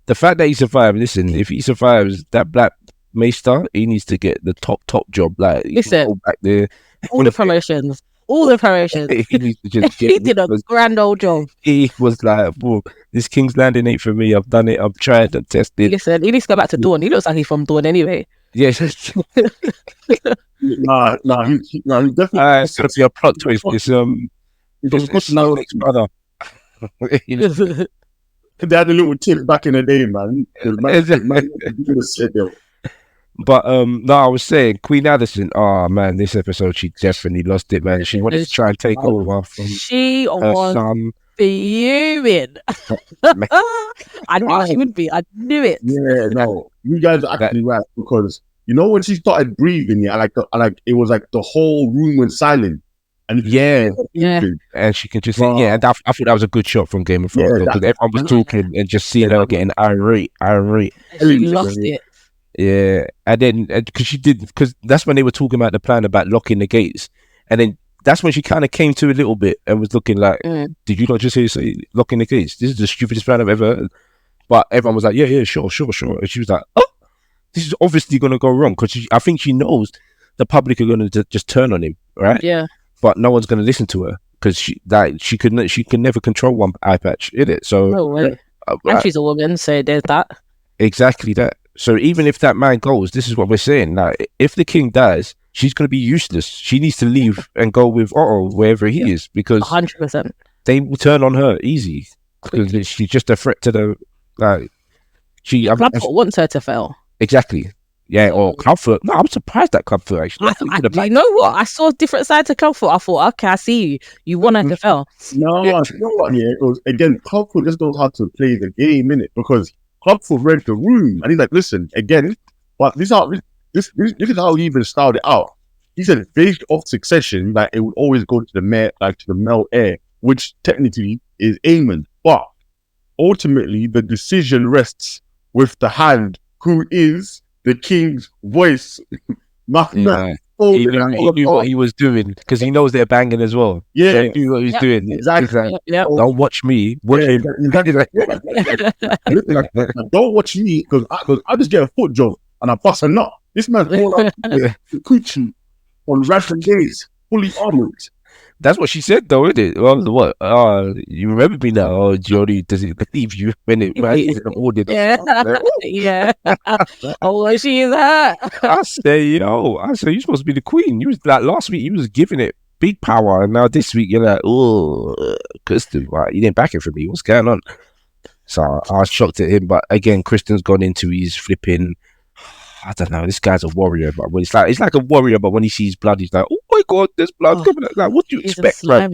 [SPEAKER 2] the fact that he survived. Listen, if he survives that black Maester, he needs to get the top job. Like,
[SPEAKER 3] listen,
[SPEAKER 2] go back there,
[SPEAKER 3] all the promotions. He
[SPEAKER 2] needs to just
[SPEAKER 3] he did a grand old job.
[SPEAKER 2] He was like, "Whoa, this King's Landing ain't for me. I've done it. I've tried and tested."
[SPEAKER 3] Listen, he needs to go back to Dawn. He looks like he's from Dawn anyway.
[SPEAKER 2] Yes.
[SPEAKER 1] Nah, he definitely.
[SPEAKER 2] It's gonna be a plot twist. It's Snake's brother.
[SPEAKER 1] They had a little tip back in the day, man.
[SPEAKER 2] But no, I was saying Queen Addison. Oh man, this episode she definitely lost it, man. She wanted to try and take over from
[SPEAKER 3] she
[SPEAKER 2] her
[SPEAKER 3] was
[SPEAKER 2] son.
[SPEAKER 3] Fuming. I knew she would be. I knew it.
[SPEAKER 1] Yeah, no, you guys are actually right, because you know when she started breathing, it was like the whole room went silent, and
[SPEAKER 2] and she can just and I thought that was a good shot from Game of Thrones because everyone was talking and just seeing her getting irate.
[SPEAKER 3] She lost it.
[SPEAKER 2] Yeah, and then because that's when they were talking about the plan about locking the gates, and then that's when she kind of came to a little bit and was looking like, "Did you not just hear say locking the gates? This is the stupidest plan I've ever heard." But everyone was like, "Yeah, sure," and she was like, "Oh, this is obviously going to go wrong," because I think she knows the public are going to just turn on him, right?
[SPEAKER 3] Yeah,
[SPEAKER 2] but no one's going to listen to her because she can never control one eye patch, is it? So
[SPEAKER 3] no way. And she's a woman, so there's that.
[SPEAKER 2] Exactly that. So even if that man goes, this is what we're saying. Like, if the king dies, she's going to be useless. She needs to leave and go with Otto wherever he is, because
[SPEAKER 3] 100%.
[SPEAKER 2] They will turn on her easy because she's just a threat to the
[SPEAKER 3] Clubfoot wants her to fail.
[SPEAKER 2] Exactly. Yeah, or Clubfoot. No, I'm surprised that Clubfoot actually.
[SPEAKER 3] You know what? I saw different sides of Clubfoot. I thought, okay, I see you. You want her to fail.
[SPEAKER 1] No, you know what? Yeah, it was, again, Clubfoot just knows how to play the game, innit? Because Clubfoot read the room, and he's like, listen, again, but this is how he even styled it out. He said, based off succession, like it would always go to the male heir, which technically is Aemon. But ultimately, the decision rests with the hand, who is the king's voice.
[SPEAKER 2] He knew what he was doing because he knows they're banging as well.
[SPEAKER 1] Yeah,
[SPEAKER 2] so he knew what he's doing.
[SPEAKER 1] Exactly.
[SPEAKER 2] Don't watch me. Watch him.
[SPEAKER 1] Don't watch me because I just get a foot job and I bust a nut. This man's all up preaching on ration days, fully armored.
[SPEAKER 2] That's what she said, though, isn't it? Well, what? You remember me now? Oh, Jody, does it believe you when it was in the audience?
[SPEAKER 3] Yeah. Oh, she is hurt.
[SPEAKER 2] I say, you're supposed to be the queen. You was like last week, you was giving it big power, and now this week you're like, oh, Kristen, you didn't back it for me. What's going on? So I was shocked at him, but again, Kristen's gone into his flipping. I don't know. This guy's a warrior, but when it's like a warrior, but when he sees blood, he's like, "Oh my god, there's blood coming out!" Like, what do you expect, man?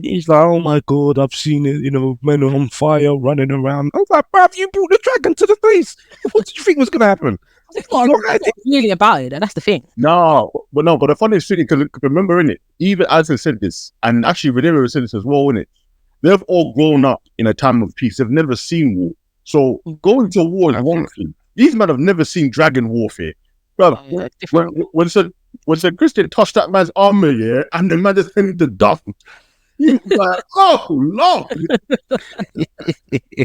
[SPEAKER 2] He's like, "Oh my god, I've seen it. Men on fire running around." I was like, "Bruv, you brought the dragon to the face. What did you think was gonna happen?"
[SPEAKER 3] It's not really about it, and that's the thing.
[SPEAKER 1] No, but the funniest thing, because remember, in it, even as I said this, and actually Rhaenyra said this as well, in it, they've all grown up in a time of peace. They've never seen war, so going to war is one thing. These men have never seen dragon warfare. Brother, when Sir Christian touched that man's armor, and the man just ended the dust. He was like, oh, Lord. He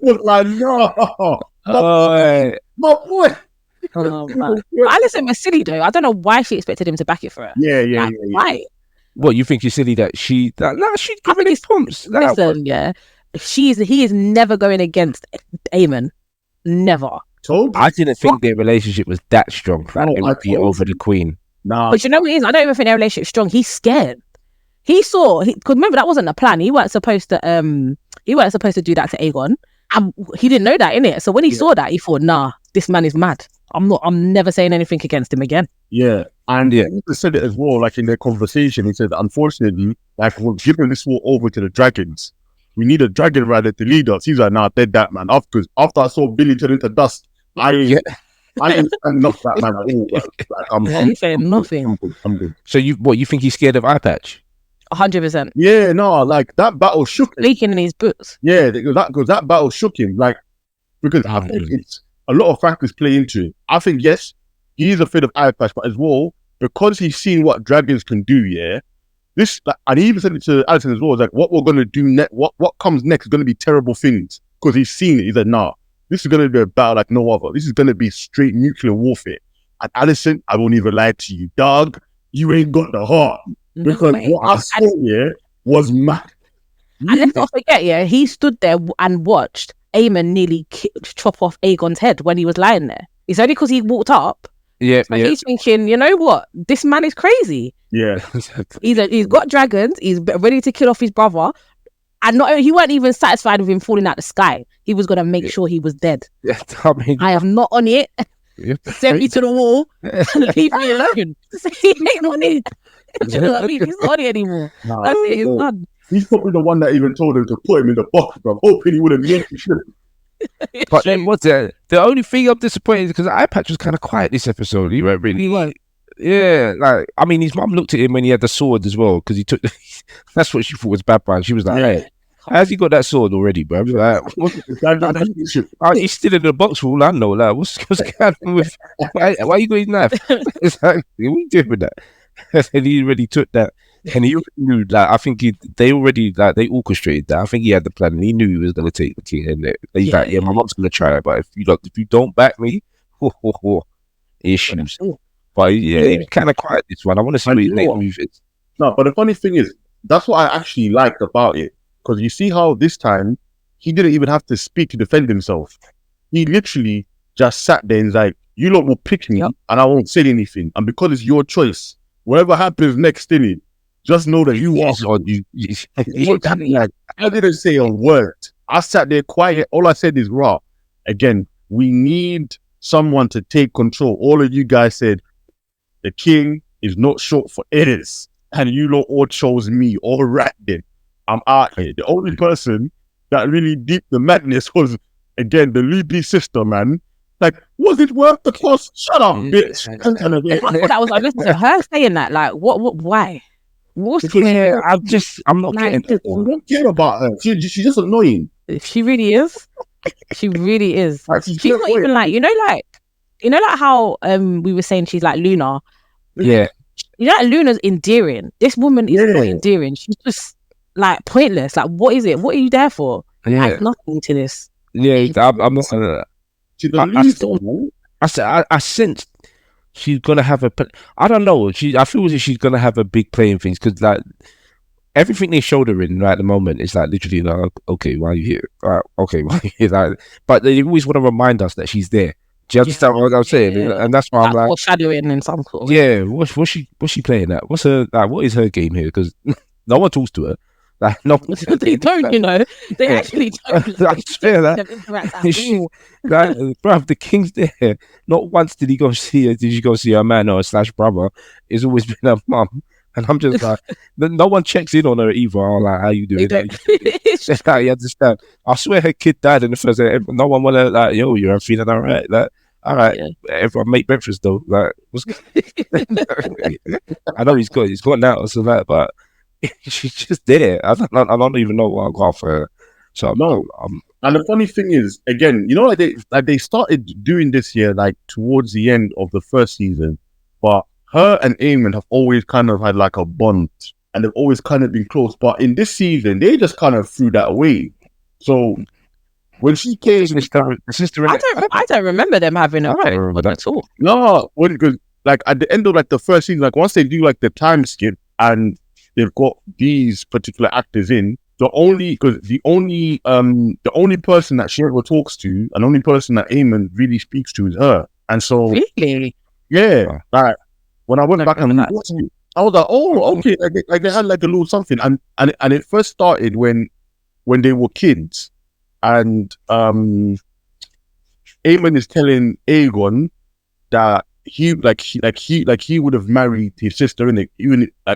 [SPEAKER 1] was like, no. My boy.
[SPEAKER 3] Alison was silly, though. I don't know why she expected him to back it for her.
[SPEAKER 1] Yeah.
[SPEAKER 3] Why?
[SPEAKER 2] What, you think she's silly that she's giving his pumps?
[SPEAKER 3] Listen, he is never going against Aemon. Never.
[SPEAKER 2] I didn't think their relationship was that strong that it would be over the queen.
[SPEAKER 1] Nah,
[SPEAKER 3] But you know what it is? I don't even think their relationship's strong. He's scared. He saw, because remember that wasn't the plan. He weren't supposed to do that to Aegon, and he didn't know that, innit? So when he saw that, he thought, nah, this man is mad. I'm never saying anything against him again.
[SPEAKER 1] yeah. And he said it as well, like in their conversation. He said, unfortunately, like we're giving this war over to the dragons. We need a dragon rider to lead us. He's like, nah, dead that man. After I saw Billy turn into dust, I ain't standing up for that man at all. Like, I'm
[SPEAKER 3] saying nothing.
[SPEAKER 1] I'm good.
[SPEAKER 2] So you think he's scared of eye patch?
[SPEAKER 3] 100%.
[SPEAKER 1] Yeah, no, like that battle shook him.
[SPEAKER 3] Leaking in his boots.
[SPEAKER 1] Yeah, because that battle shook him. Like, because I think it's a lot of factors play into it. I think, yes, he's afraid of eye patch, but as well, because he's seen what dragons can do, yeah, this, like, and he even said it to Alison as well, like, what we're going to do next, what comes next is going to be terrible things, because he's seen it. He's like, nah, this is going to be a battle like no other. This is going to be straight nuclear warfare. And Alison, I won't even lie to you, dog, you ain't got the heart. Because what I saw here was mad.
[SPEAKER 3] And let's not forget, he stood there and watched Aemon nearly chop off Aegon's head when he was lying there. It's only because he walked up. He's thinking, you know what? This man is crazy.
[SPEAKER 1] Yeah.
[SPEAKER 3] He's got dragons. He's ready to kill off his brother. And he weren't even satisfied with him falling out the sky. He was going to make sure he was dead.
[SPEAKER 2] Yeah, I mean,
[SPEAKER 3] I am not on it. Send me to the wall and leave me alone. He ain't on it. Do you know what I mean? He's not on it anymore. That's it. He's done.
[SPEAKER 1] He's probably the one that even told him to put him in the box, bro. Hoping he wouldn't get shit.
[SPEAKER 2] But then what's the only thing I'm disappointed is because eye patch was kind of quiet this episode. He went really like, like, I mean, his mum looked at him when he had the sword as well, because he took that's what she thought was bad man. She was like, hey, how's he got that sword already, bro? Like, he's still in the box for all I know. Like, what's going on with why you got his knife? Exactly. What are you doing with that? And he already took that. And he knew, like, I think they orchestrated that. I think he had the plan, and he knew he was going to take the king. And he's like, my mom's going to try it, but if you don't back me, issues. But he was kind of quiet this one. I want to see what his next move is.
[SPEAKER 1] No, but the funny thing is, that's what I actually liked about it, because you see how this time he didn't even have to speak to defend himself. He literally just sat there and was like, "You lot will pick me, and I won't say anything, and because it's your choice, whatever happens next, in it. Just know that you are on you. I didn't say a word. I sat there quiet. All I said is, raw. Again, we need someone to take control. All of you guys said the king is not short for heirs, and you lot all chose me. All right then, I'm out here. The only person that really deep the madness was, again, the Libby sister, man. Like, was it worth the cost? Shut up, bitch.
[SPEAKER 3] That was, I listened to her saying that. Like, what? Why?
[SPEAKER 2] I'm not
[SPEAKER 1] getting it. I don't care about her. She's just annoying.
[SPEAKER 3] She really is. She really is. She's not even like how we were saying she's like Luna.
[SPEAKER 2] Yeah.
[SPEAKER 3] You know, like Luna's endearing. This woman is not endearing. She's just like pointless. Like, what is it? What are you there for?
[SPEAKER 2] Yeah.
[SPEAKER 3] Add nothing to this.
[SPEAKER 2] Yeah, I'm not saying that. I sensed she's gonna have I don't know. I feel as if she's gonna have a big play in things, because like everything they showed her in right at the moment is like literally like, okay, why are you here? Okay, why are you here? Like, but they always want to remind us that she's there. Do you understand what I'm saying? Yeah. And that's why I'm like,
[SPEAKER 3] foreshadowing in some sort.
[SPEAKER 2] Yeah, what's she playing at? What is her game here? Because no one talks to her. Like, no,
[SPEAKER 3] they don't, you know. They actually don't.
[SPEAKER 2] I swear that. Like, bruv, the king's there. Not once did he go see her. Did you go see her man or / brother? It's always been her mum. And I'm just like, no one checks in on her either. I'm like, how you doing? Just like, you understand? I swear her kid died in the first day. No one wanna like, yo, you're feeling all right? Like, all right, everyone make breakfast though. Like, what's I know he's gone now, so that, but she's just there. I don't even know what I got for her. So
[SPEAKER 1] and the funny thing is, again, you know, like they started doing this here, like towards the end of the first season, but her and Eamon have always kind of had like a bond, and they've always kind of been close. But in this season, they just kind of threw that away. So when she came,
[SPEAKER 3] I don't remember them having a bond at all.
[SPEAKER 1] No, because like at the end of like the first season, like once they do like the time skip and they've got these particular actors in, the only person that she ever talks to, and the only person that Eamon really speaks to is her. And so
[SPEAKER 3] really,
[SPEAKER 1] yeah, like When I went
[SPEAKER 3] Don't
[SPEAKER 1] back and
[SPEAKER 3] remember that.
[SPEAKER 1] watched it, I was like, oh, okay, like they had like a little something, and it first started when they were kids, and Aemon is telling Aegon that he would have married his sister, in it,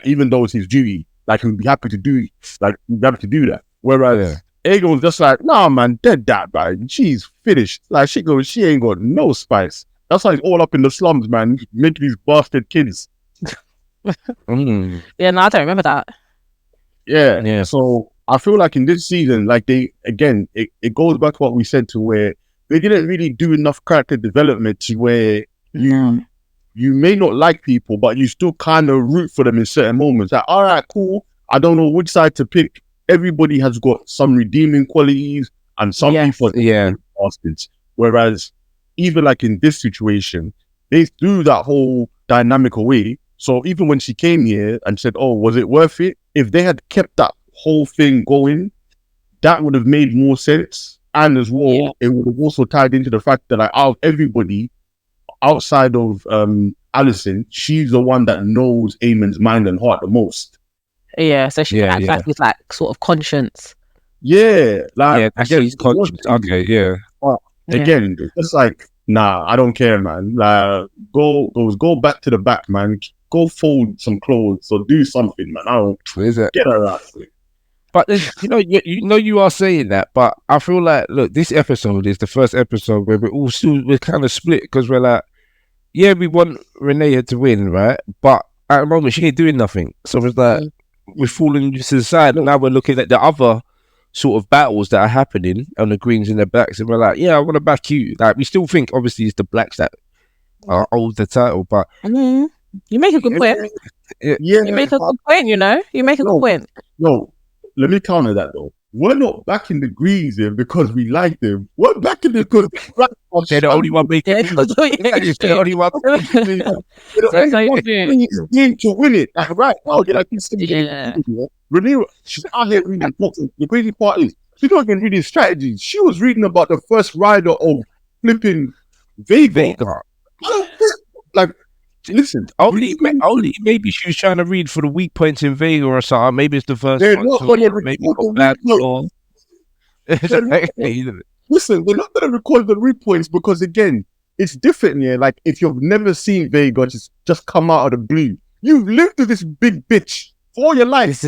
[SPEAKER 1] even though it's his duty, like he'd be happy to do that. Whereas Aegon's just like, nah, man, dead that, man. She's finished. Like she ain't got no spice. That's why he's all up in the slums, man, making these bastard kids.
[SPEAKER 3] Yeah, no, I don't remember that.
[SPEAKER 1] Yeah. So I feel like in this season, like it goes back to what we said, to where they didn't really do enough character development to where you may not like people, but you still kind of root for them in certain moments. Like, all right, cool. I don't know which side to pick. Everybody has got some redeeming qualities, and some people are bastards. Whereas even like in this situation, they threw that whole dynamic away. So even when she came here and said, oh, was it worth it? If they had kept that whole thing going, that would have made more sense. And as well, it would have also tied into the fact that like, out of everybody outside of Alicent, she's the one that knows Aemon's mind and heart the most.
[SPEAKER 3] Yeah, so she acts like with like sort of conscience.
[SPEAKER 1] Yeah, like
[SPEAKER 2] again, he's conscious. Okay, yeah.
[SPEAKER 1] Again, it's like, nah, I don't care, man. Like, go back to the back, man. Go fold some clothes or do something, man. I don't get her out.
[SPEAKER 2] But you are saying that, but I feel like, look, this episode is the first episode where we're kind of split, because we're like, yeah, we want Renee to win, right? But at the moment, she ain't doing nothing. So it's like we're falling to the side, and now we're looking at the other sort of battles that are happening on the greens and the blacks, and we're like, yeah, I want to back you. Like, we still think obviously it's the blacks that hold the title, but
[SPEAKER 3] you make a good point. You make a good point. You make a good point.
[SPEAKER 1] No, let me counter that though. We're not backing the greens here because we like them. We're backing them because
[SPEAKER 2] they're the only one making it. They're the only one
[SPEAKER 1] to win it. Like, right now, Renee, she's out here reading books. The crazy part is, she's not even reading strategies. She was reading about the first rider of flipping Vega. Like, listen,
[SPEAKER 2] only maybe she was trying to read for the weak points in Vega or something. Maybe it's the first one.
[SPEAKER 1] Listen, we're not going to record the weak points because, again, it's different here. Like, if you've never seen Vega just come out of the blue, you've lived with this big bitch for all your life.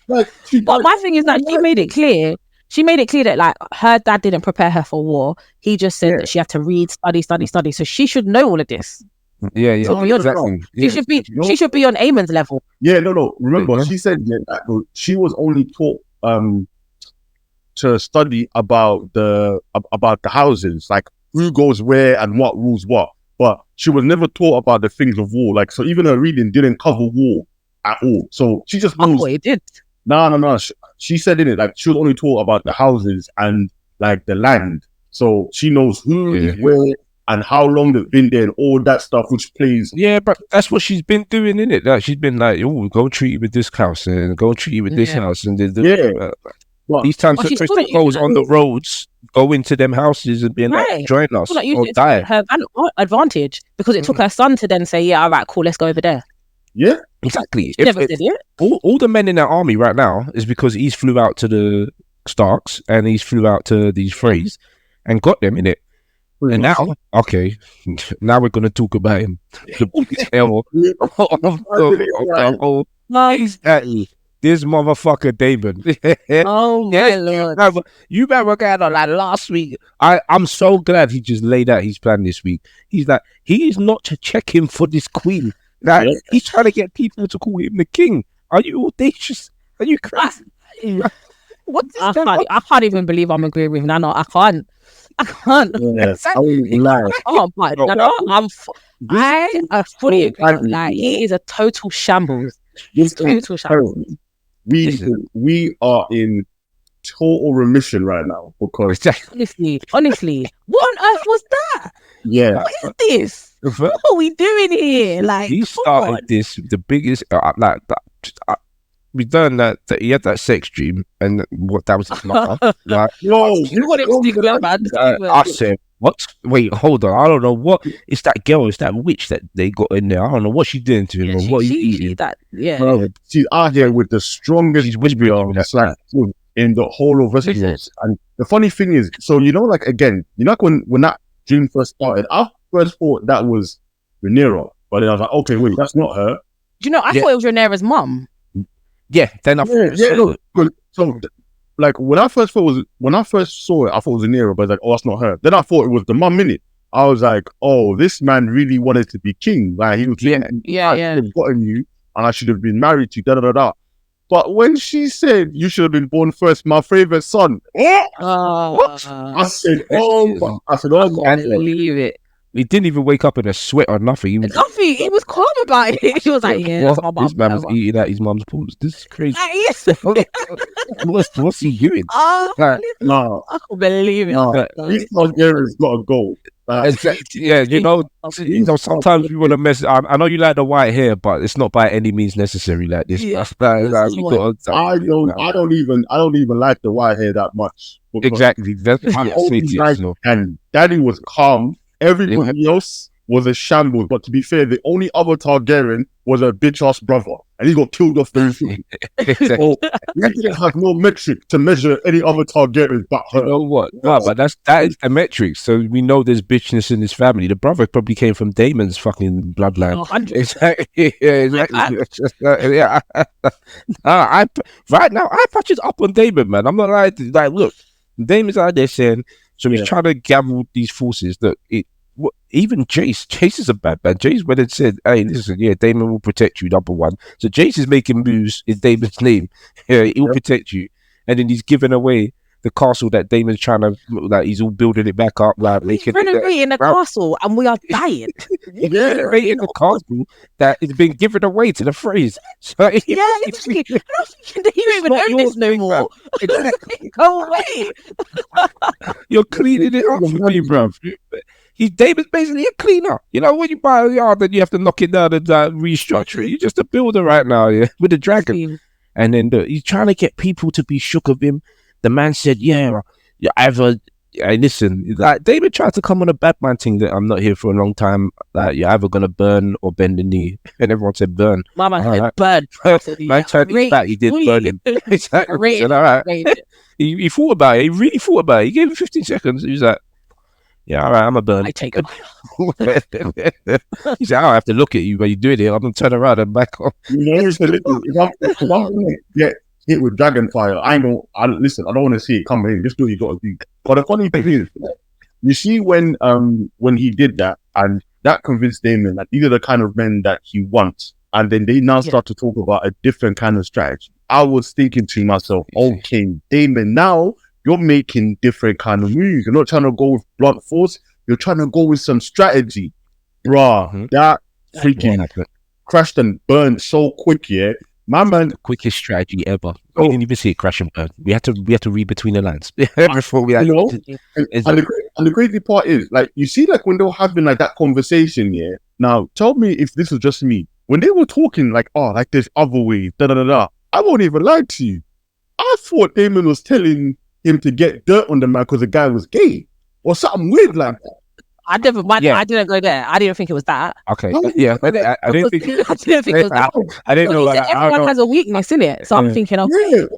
[SPEAKER 3] But my thing is that she made it clear. She made it clear that like her dad didn't prepare her for war. He just said that she had to read, study. So she should know all of this.
[SPEAKER 2] Yeah.
[SPEAKER 3] So exactly. She should be on Aemon's level.
[SPEAKER 1] Yeah, no. Remember, she said that she was only taught to study about the houses, like who goes where and what rules what. But she was never taught about the things of war. Like, so even her reading didn't cover war at all. So she just knows.
[SPEAKER 3] Oh, it did.
[SPEAKER 1] No. She said in it, like, she was only taught about the houses and like the land. So she knows who is where and how long they've been there and all that stuff, which plays.
[SPEAKER 2] Yeah, but that's what she's been doing, in it. Like, she's been like, oh, go treat it with this house and go treat it with this house and these times that goes on the roads, go into them houses and be like, join us or die.
[SPEAKER 3] Her advantage, because it took her son to then say, yeah, all right, cool, let's go over there.
[SPEAKER 1] Yeah,
[SPEAKER 2] exactly.
[SPEAKER 3] Never did it.
[SPEAKER 2] All the men in our army right now is because he's flew out to the Starks and he's flew out to these Freys and got them in it. And now, now we're going to talk about him. This motherfucker Damon.
[SPEAKER 3] Oh my lord!
[SPEAKER 2] No, you remember going on like last week? I'm so glad he just laid out his plan this week. He's like, he is not to check him for this queen. Like, he's trying to get people to call him the king. Are you audacious? Are you crazy?
[SPEAKER 3] What is that? I can't even believe I'm agreeing with Nana. I can't.
[SPEAKER 1] Yes, I won't lie.
[SPEAKER 3] Oh my Nana, I fully agree. Like, he is a total shambles. Total shambles.
[SPEAKER 1] We are in total remission right now because
[SPEAKER 3] honestly, what on earth was that?
[SPEAKER 1] Yeah,
[SPEAKER 3] what is this? What are we doing here? Like,
[SPEAKER 2] he started this, the biggest we done that he had that sex dream and what that was his mother. Like,
[SPEAKER 3] you want it to man.
[SPEAKER 2] I said, What? Wait, hold on. I don't know what. It's that girl. It's that witch that they got in there. I don't know what she's doing to him
[SPEAKER 3] Yeah,
[SPEAKER 2] or what he's eating.
[SPEAKER 1] Bro, she's out here with the strongest
[SPEAKER 2] She's whispering to me
[SPEAKER 1] like, in the whole of Westeros. And the funny thing is, so like again, like when that dream first started, I first thought that was Rhaenyra, but then I was like, okay, wait, that's not her.
[SPEAKER 3] Do you know? I thought it was Rhaenyra's mum.
[SPEAKER 2] Yeah, then I
[SPEAKER 1] so like when I first saw it, I thought it was Rhaenyra, but like, oh, that's not her. Then I thought it was the mum, innit? I was like, oh, this man really wanted to be king. Like he was I should have gotten you, and I should have been married to you, da da da da. But when she said you should have been born first, my favorite son, what? I said, oh,
[SPEAKER 3] I can't believe it.
[SPEAKER 2] He didn't even wake up in a sweat or nothing. He
[SPEAKER 3] was calm about it. He was like, yeah, that's my mum.
[SPEAKER 2] This man was eating at his mum's pawns. This is crazy. What's he doing?
[SPEAKER 1] No,
[SPEAKER 3] I can't believe it.
[SPEAKER 1] This Targaryen's got to go.
[SPEAKER 2] Yeah, you know, sometimes we want to mess. I know you like the white hair, but it's not by any means necessary like this.
[SPEAKER 3] Yeah.
[SPEAKER 1] I don't even like the white hair that much.
[SPEAKER 2] Exactly. That's
[SPEAKER 1] and Daddy was calm. Everybody else was a shambles. But to be fair, the only other Targaryen was a bitch ass brother, and he got killed off the field. So we didn't have no metric to measure any other Targaryen but her.
[SPEAKER 2] You know what? No, but that is the metric. So we know there's bitchness in his family. The brother probably came from Daemon's fucking bloodline.
[SPEAKER 3] 100%.
[SPEAKER 2] Exactly. Yeah, right now I patch it up on Daemon, man. I'm not like look, Daemon's out there saying, so he's trying to gather these forces that even Jace is a bad man. Jace went and said, hey, listen, Daemon will protect you, number one. So Jace is making moves in Daemon's name. Yeah, he will protect you. And then he's giving away the castle that Daemon's trying to, like, he's all building it back up. Like,
[SPEAKER 3] he's renovating the castle and we are dying.
[SPEAKER 2] Renovating the castle that is being given away to the Freys. So,
[SPEAKER 3] I don't think you even own this no more. Go away.
[SPEAKER 2] You're cleaning it up for me, bruv. David's basically a cleaner. You know, when you buy a yard, then you have to knock it down and restructure it. You're just a builder right now, with a dragon. And then he's trying to get people to be shook of him. The man said, listen, like David tried to come on a bad man thing that I'm not here for a long time. Like, you're either gonna burn or bend the knee. And everyone said burn.
[SPEAKER 3] My man said burn.
[SPEAKER 2] Man turned his back, he did burn him. Exactly. Said, all right. He thought about it. He really thought about it. He gave him 15 seconds. He was like, yeah, all right, I'm a burn.
[SPEAKER 3] I take it.
[SPEAKER 2] He said, I don't have to look at you when you're doing it. I'm going to turn around and back off.
[SPEAKER 1] If I'm going to get hit with dragonfire, I don't want to see it come in. Just do what you got to do. But the funny thing is, you see when he did that, and that convinced Daemon that these are the kind of men that he wants. And then they now start to talk about a different kind of strategy. I was thinking to myself, okay, Daemon, now you're making different kind of moves. You're not trying to go with blunt force. You're trying to go with some strategy. Bruh, that freaking crashed and burned so quick, My man,
[SPEAKER 2] the quickest strategy ever. We didn't even see it crash and burn. We had to read between the lines before we had.
[SPEAKER 1] And the crazy part is, like, you see, like when they were having like that conversation, Now, tell me if this was just me. When they were talking, like, like there's other ways, I won't even lie to you. I thought Daemon was telling him to get dirt on the man because the guy was gay or something weird like that.
[SPEAKER 3] I didn't go there. I didn't think it was that.
[SPEAKER 2] Okay, yeah, I didn't think it was that. I didn't know that.
[SPEAKER 3] Everyone has a weakness in it, so I'm thinking,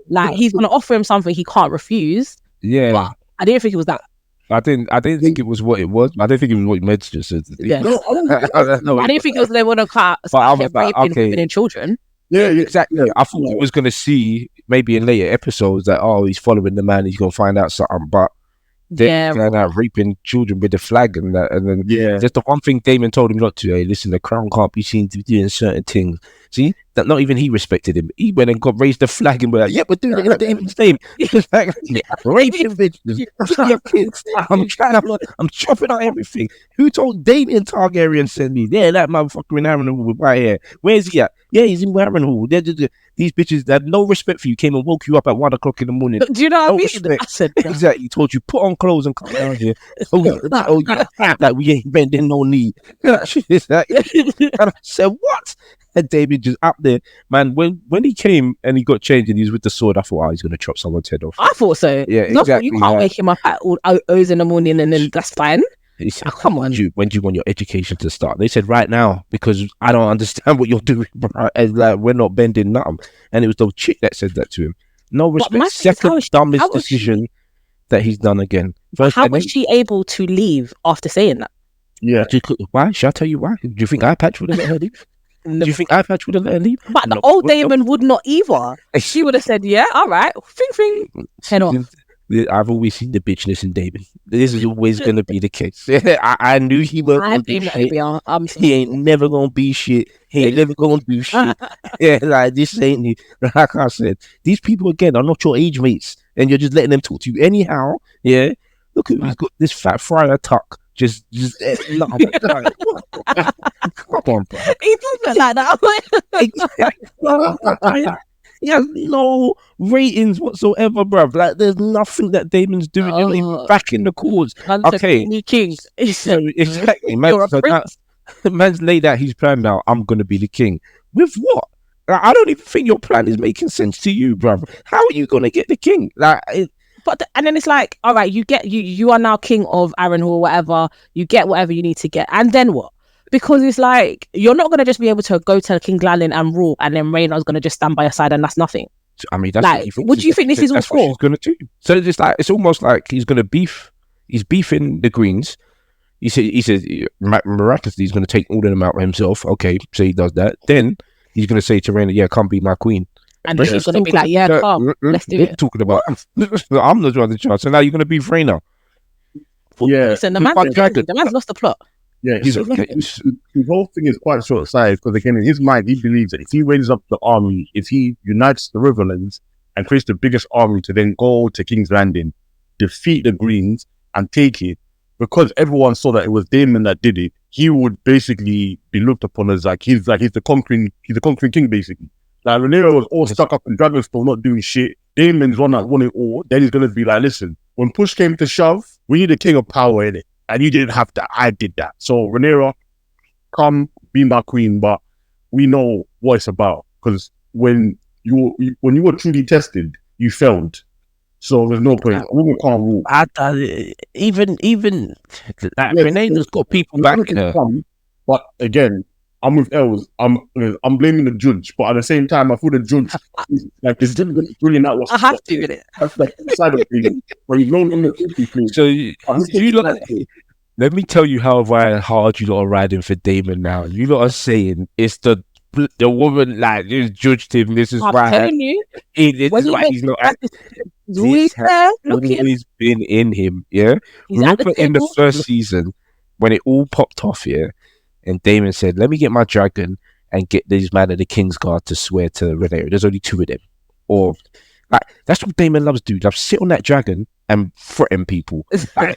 [SPEAKER 3] like he's gonna offer him something he can't refuse.
[SPEAKER 2] Yeah,
[SPEAKER 3] but I didn't think it was that.
[SPEAKER 2] I didn't think it was what it was. I didn't think it was what M.A.S.K just said.
[SPEAKER 3] Yeah. I didn't think it was they want to cut raping women and children.
[SPEAKER 2] Yeah, exactly. Yeah. I thought it was going to see maybe in later episodes that he's following the man, he's going to find out something, but they're going out raping children with the flag and that, and then just the one thing Daemon told him not to. Hey, listen, the crown can't be seen to be doing certain things. See that not even he respected him. He went and raised the flag and were like, we're doing it in Daemon's name. He was like, raping bitches, your kids. I'm chopping out everything. Who told Daemon Targaryen send me? Yeah, that motherfucker in Harrenhal with white hair. Where's he at? Yeah, he's in Harrenhal. These bitches that had no respect for you came and woke you up at 1 o'clock in the morning.
[SPEAKER 3] Do you know what I mean? I said
[SPEAKER 2] exactly. He told you put on clothes and come down here. Like we ain't bending no knee. And I said what? And David just up there, man. When he came and he got changed and he was with the sword, I thought, he's gonna chop someone's head off.
[SPEAKER 3] I thought so.
[SPEAKER 2] Yeah, exactly.
[SPEAKER 3] You can't wake him up at all O's in the morning and then that's fine.
[SPEAKER 2] He said,
[SPEAKER 3] come on.
[SPEAKER 2] When do you want your education to start? They said right now, because I don't understand what you're doing, bro. And like we're not bending nothing. And it was the chick that said that to him. No
[SPEAKER 3] But my
[SPEAKER 2] respect.
[SPEAKER 3] thing is,
[SPEAKER 2] Second dumbest decision that he's done again. First,
[SPEAKER 3] how was she able to leave after saying that?
[SPEAKER 1] Yeah.
[SPEAKER 2] Why? Shall I tell you why? Do you think iPatch would have let her leave? Do you think iPatch would have let her leave?
[SPEAKER 3] But the old Damon would not either. She would have said, "Yeah, all right, fing, head off."
[SPEAKER 2] I've always seen the bitchness in Damon. This is always going to be the case. I knew he was. He ain't never going to be shit. He ain't never going to do shit. Yeah, like this ain't. Like I said, these people again are not your age mates, and you're just letting them talk to you anyhow. Yeah, look at he's got this fat Friar Tuck. Just no, come on, bro.
[SPEAKER 3] He does like
[SPEAKER 2] that. He has no ratings whatsoever, bruv. Like, there's nothing that Damon's doing. You're not even back in the cause. Okay.
[SPEAKER 3] King.
[SPEAKER 2] So, exactly. Man's laid out his plan now. I'm going to be the king. With what? Like, I don't even think your plan is making sense to you, bruv. How are you going to get the king? Like,
[SPEAKER 3] and then it's like, all right, you are now king of Arran or whatever. You get whatever you need to get. And then what? Because it's like, you're not going to just be able to go to King's Landing and rule, and then Rhaenyra's going to just stand by your side, and that's nothing.
[SPEAKER 2] I mean, that's
[SPEAKER 3] like, what do you think this is all for?
[SPEAKER 2] What she's going to do. So it's like, it's almost like he's going to beef. He's beefing the Greens. He says miraculously he's going to take all of them out himself. Okay, so he does that. Then he's going to say to Rhaenyra, "Yeah, come be my queen."
[SPEAKER 3] And she's going to be like, "Yeah, come, let's do it."
[SPEAKER 2] Talking about, I'm not running the chance. So now you're going to be Rhaenyra.
[SPEAKER 1] Yeah,
[SPEAKER 3] listen, the man's lost the plot.
[SPEAKER 1] Yeah, his whole thing is quite short-sighted because again, in his mind, he believes that if he raises up the army, if he unites the Riverlands and creates the biggest army to then go to King's Landing, defeat the Greens and take it, because everyone saw that it was Daemon that did it, he would basically be looked upon as he's the conquering king basically. Like Rhaenyra was all stuck up in Dragonstone, not doing shit. Daemon's one that won it all. Then he's gonna be like, listen, when push came to shove, we need a king of power in it. And you didn't have to. I did that. So Rhaenyra, come be my queen, but we know what it's about. Because when you were truly tested, you failed. So there's no point. A woman can't rule.
[SPEAKER 2] Even Rhaenyra's got people backing her.
[SPEAKER 1] But again, I'm with Els. I'm blaming the judge, but at the same time, I feel the judge like is really not what
[SPEAKER 3] I have to in it.
[SPEAKER 1] That's like the side of things where you've known him the 50 please.
[SPEAKER 2] So let me tell you how hard you lot are riding for Daemon now. You lot are saying it's the woman like just judged him. This is why he's not acting. This has always been in him. Yeah, remember in the first season when it all popped off. Yeah. And Daemon said, "Let me get my dragon and get these men of the Kingsguard to swear to Rhaenyra." There's only 2 of them. Or like that's what Daemon loves, dude. Loves sit on that dragon and threaten people. Like,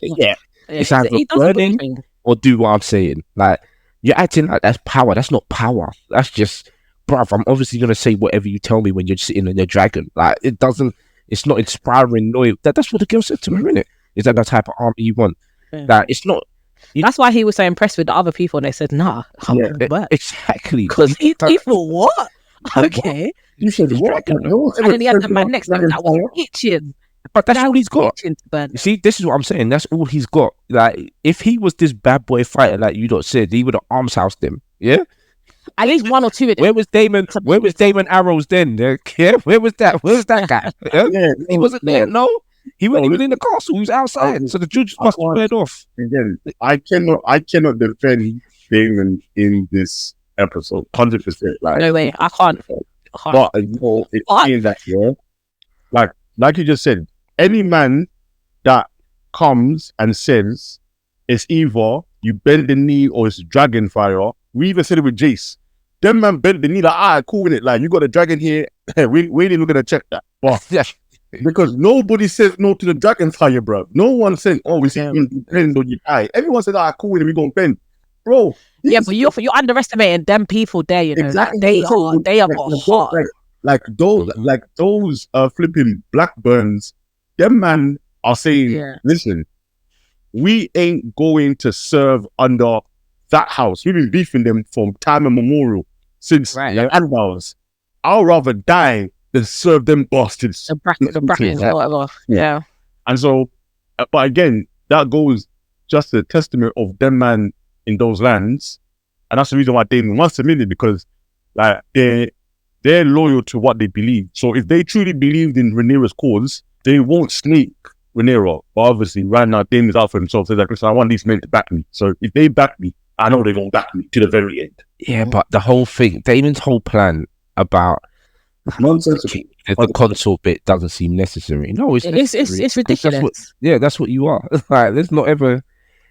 [SPEAKER 2] it's either burning or do what I'm saying. Like you're acting like that's power. That's not power. That's just, bruv, I'm obviously gonna say whatever you tell me when you're sitting on your dragon. Like it's not inspiring loyal. That's what the girl said to her, innit? Is that the type of army you want? Like it's not.
[SPEAKER 3] That's why he was so impressed with the other people, and they said, "Nah,
[SPEAKER 2] exactly."
[SPEAKER 3] Because he thought, "What? Okay,
[SPEAKER 1] you said what?"
[SPEAKER 3] And then he had the man next to him that was itching.
[SPEAKER 2] But that's all he's got. You see, this is what I'm saying. That's all he's got. Like, if he was this bad boy fighter, like you lot said, he would have arms housed him. Yeah.
[SPEAKER 3] At least 1 or 2 of them.
[SPEAKER 2] Where was Daemon? Where was Daemon Arrows then? Yeah. Where was that? Where's that guy? Yeah? He wasn't there. No. He wasn't even in the castle. He was outside. So the judge must have heard off.
[SPEAKER 1] Again, I cannot defend Daemon in this episode. 100%. Like,
[SPEAKER 3] no way. I can't.
[SPEAKER 1] But it's saying that, like you just said, any man that comes and says it's either you bend the knee or it's dragon fire. We even said it with Jace. Them man bent the knee like, cool with it. Like, you got a dragon here. we ain't even gonna check that. But because nobody says no to the dragon fire, bro. No one said, "Oh, we see bend or you die." Everyone said, cool with it. We gonna bend, bro.
[SPEAKER 3] Yeah, but you're underestimating them people there. You know, exactly. They are hot.
[SPEAKER 1] Like those flipping Blackburns. Them man are saying, listen, we ain't going to serve under that house. We've been beefing them from time immemorial since Andals. I'll rather die than serve them bastards.
[SPEAKER 3] The brackets, whatever. Yeah.
[SPEAKER 1] And so, but again, that goes just a testament of them man in those lands, and that's the reason why Damon wants him in it, because like they're loyal to what they believe. So if they truly believed in Rhaenyra's cause, they won't snake Rhaenyra. But obviously, right now, Damon's out for himself. So he's like, listen, I want these men to back me. So if they back me, I know they're going to back me to the very end.
[SPEAKER 2] Yeah, but the whole thing, Damon's whole plan about
[SPEAKER 1] Nonsensical.
[SPEAKER 2] the consort bit doesn't seem necessary. No, it's necessary.
[SPEAKER 3] It's ridiculous.
[SPEAKER 2] That's what you are. Like, there's not ever.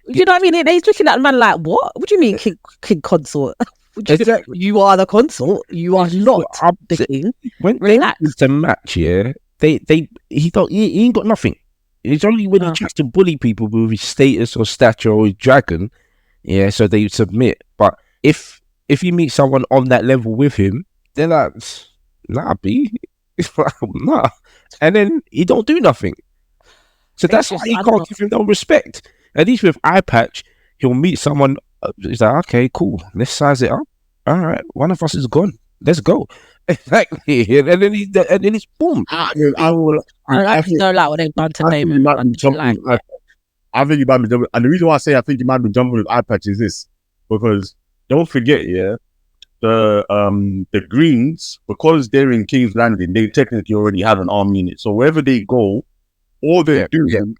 [SPEAKER 3] You know what I mean? He's looking at the man like, what? What do you mean, king consort?
[SPEAKER 2] Exactly.
[SPEAKER 3] You are the consort. You are not the king.
[SPEAKER 2] When
[SPEAKER 3] Relax.
[SPEAKER 2] it's a match, yeah, he ain't got nothing. It's only when he tries to bully people with his status or stature or his dragon, yeah, so they submit. But if you meet someone on that level with him, then that's nah, B. It's like, nah. And then he don't do nothing. So that's why you can't give him no respect. At least with Eye Patch, he'll meet someone. He's like, okay, cool. Let's size it up. All right, one of us is gone. Let's go. Exactly. And then it's boom.
[SPEAKER 1] I
[SPEAKER 3] actually don't like what they've done to Damon.
[SPEAKER 1] I think you might be jumping. And the reason why I say I think you might be jumping with Eye Patch is this, because don't forget, yeah, the Greens, because they're in King's Landing, they technically already have an army in it. So wherever they go, all they're doing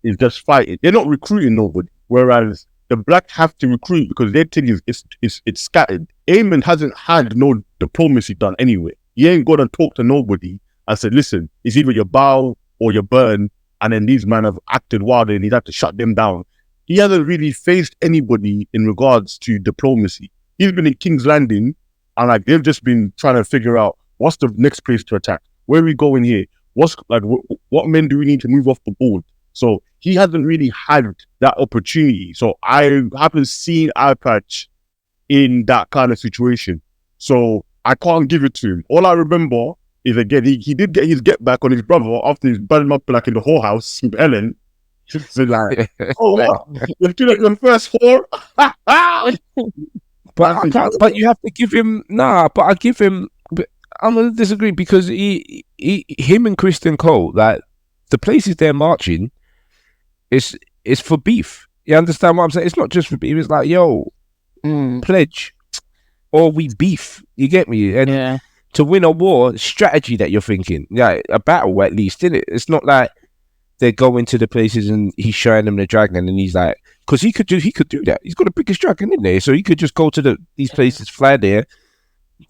[SPEAKER 1] is just fighting. They're not recruiting nobody. Whereas the Black have to recruit because their thing is scattered. Aemon hasn't had no diplomacy done anyway. He ain't gonna talk to nobody and said, listen, it's either your bow or your burn, and then these men have acted wild and he's had to shut them down. He hasn't really faced anybody in regards to diplomacy. He's been in King's Landing, and like they've just been trying to figure out what's the next place to attack. Where are we going here? What's like what men do we need to move off the board? So he hasn't really had that opportunity. So I haven't seen Eye Patch in that kind of situation. So I can't give it to him. All I remember is, again, he did get his get back on his brother after he's burned him up like in the whorehouse with Ellen. So like, oh, what? You're doing like the first whore?
[SPEAKER 2] But you have to give him But I give him. But I'm gonna disagree because him and Kristen Cole, like the places they're marching, it's for beef. You understand what I'm saying? It's not just for beef. It's like, yo, pledge, or we beef. You get me? And to win a war, strategy that you're thinking, yeah, a battle at least, isn't it? It's not like they're going to the places and he's showing them the dragon and he's like, because he could do that. He's got the biggest dragon in there, so he could just go to these places, fly there,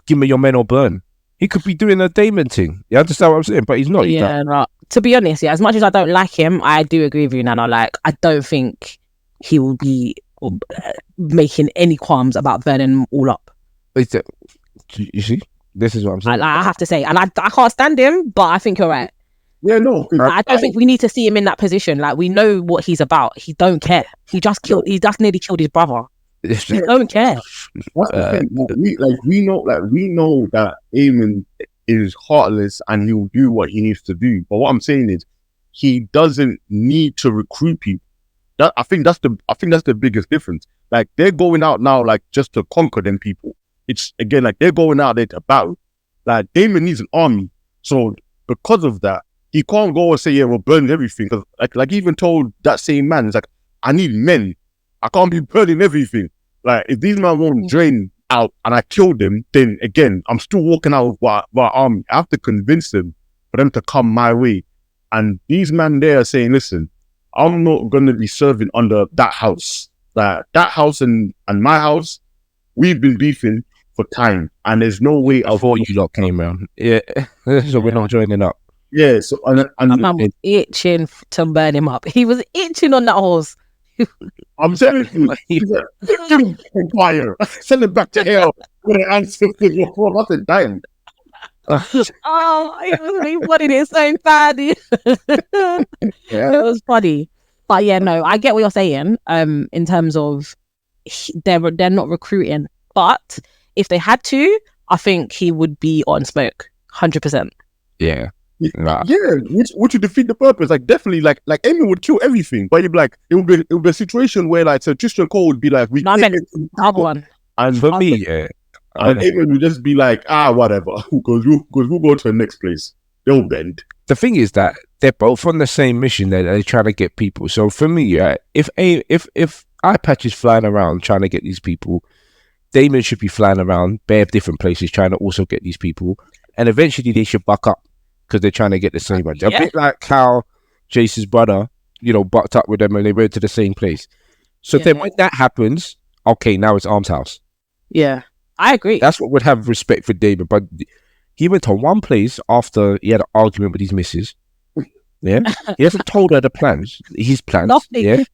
[SPEAKER 2] give me your men or burn. He could be doing a Damon thing. You understand what I'm saying? But he's not.
[SPEAKER 3] No. To be honest, as much as I don't like him, I do agree with you, Nana. Like, I don't think he will be making any qualms about burning them all up.
[SPEAKER 2] You see? This is what I'm saying.
[SPEAKER 3] I have to say, and I can't stand him, but I think you're right.
[SPEAKER 1] Yeah, no.
[SPEAKER 3] I don't think we need to see him in that position. Like, we know what he's about. He don't care. He just nearly killed his brother. He don't care.
[SPEAKER 1] That's the thing. We know that Aemon is heartless and he'll do what he needs to do. But what I'm saying is, he doesn't need to recruit people. I think that's the biggest difference. Like, they're going out now, like, just to conquer them people. It's again like they're going out there to battle. Like, Daemon needs an army, so because of that, he can't go and say, yeah, we'll burn everything. Because like he even told that same man, it's like, I need men. I can't be burning everything. Like, if these men won't drain out and I kill them, then again, I'm still walking out with my army. I have to convince them for them to come my way. And these men there are saying, listen, I'm not going to be serving under that house. Like, that house and my house, we've been beefing for time. And there's no way
[SPEAKER 2] before you lot came around. Yeah. So we're not joining up.
[SPEAKER 1] Yeah. So, and
[SPEAKER 3] that man was itching to burn him up. He was itching on that horse.
[SPEAKER 1] I'm telling you, fire. Send him back to hell with an ancestor. What's it dying?
[SPEAKER 3] Oh, it was really funny. It's so bad. It was funny. But yeah, no, I get what you're saying. In terms of they're not recruiting, but if they had to, I think he would be on smoke, 100%.
[SPEAKER 2] Yeah.
[SPEAKER 1] Nah. Yeah, which would defeat the purpose. Like, definitely, like Aemon would kill everything, but you'd be like, it would be a situation where like Sir Tristan Cole would be like,
[SPEAKER 3] I meant the other one.
[SPEAKER 1] And
[SPEAKER 2] for me, yeah,
[SPEAKER 1] and Aemon would just be like, whatever, because we'll go to the next place. They'll bend.
[SPEAKER 2] The thing is that they're both on the same mission. They're trying to get people. So for me, if Eye Patch is flying around trying to get these people, Damon should be flying around bare different places trying to also get these people, and eventually they should buck up because they're trying to get the same one. A bit like how Jace's brother, bucked up with them and they went to the same place. So then when that happens, okay, now it's Arms House.
[SPEAKER 3] Yeah, I agree.
[SPEAKER 2] That's what would have respect for Damon. But he went to one place after he had an argument with his missus. Yeah, he hasn't told her the plans. His plans.
[SPEAKER 3] Nothing.
[SPEAKER 2] Yeah,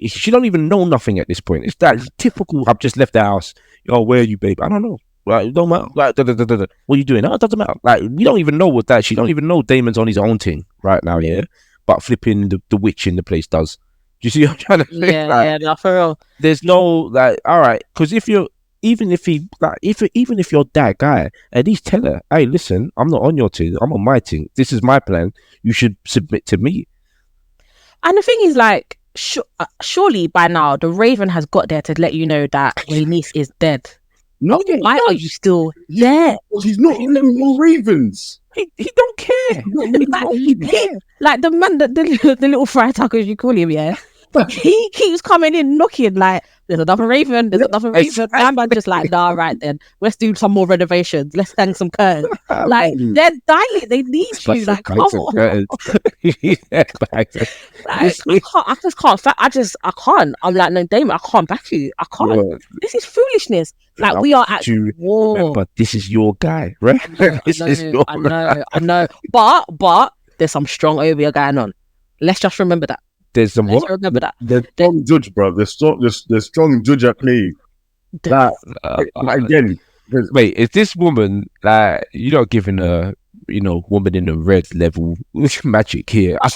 [SPEAKER 2] she don't even know nothing at this point. It's that typical. I've just left the house. Oh, where are you, babe? I don't know. Like, it don't matter. Like, what are you doing? No, it doesn't matter. Like, we don't even know what that. She don't even know Damon's on his own thing right now. Yeah, but flipping the witch in the place does. Do you see what I'm trying to say?
[SPEAKER 3] Yeah, no, for real.
[SPEAKER 2] There's no like, all right, because if you're even if you're that guy, at least tell her, hey, listen, I'm not on your team. I'm on my team. This is my plan. You should submit to me.
[SPEAKER 3] And the thing is, like, surely by now the Raven has got there to let you know that your niece is dead.
[SPEAKER 1] No,
[SPEAKER 3] why are you still there?
[SPEAKER 1] He's not in them no Ravens.
[SPEAKER 2] He don't care.
[SPEAKER 3] Like the man, the little fry tucker, as you call him, yeah. He keeps coming in knocking like, there's another Raven, there's another Raven. And I'm just like, nah, right then, let's do some more renovations. Let's hang some curtains. Like, they're dying. They need you. Like, come on. I can't. I'm like, no, Damon, I can't back you. I can't. Yeah. This is foolishness. Like, we are at war.
[SPEAKER 2] Remember, this is your guy, right?
[SPEAKER 3] I know. But there's some strong Obia going on. Let's just remember that.
[SPEAKER 2] There's some what?
[SPEAKER 3] Remember that.
[SPEAKER 1] The strong judge, bro. The strong judge at play. Again.
[SPEAKER 2] Wait, is this woman like you're not giving a woman in the red level magic here? I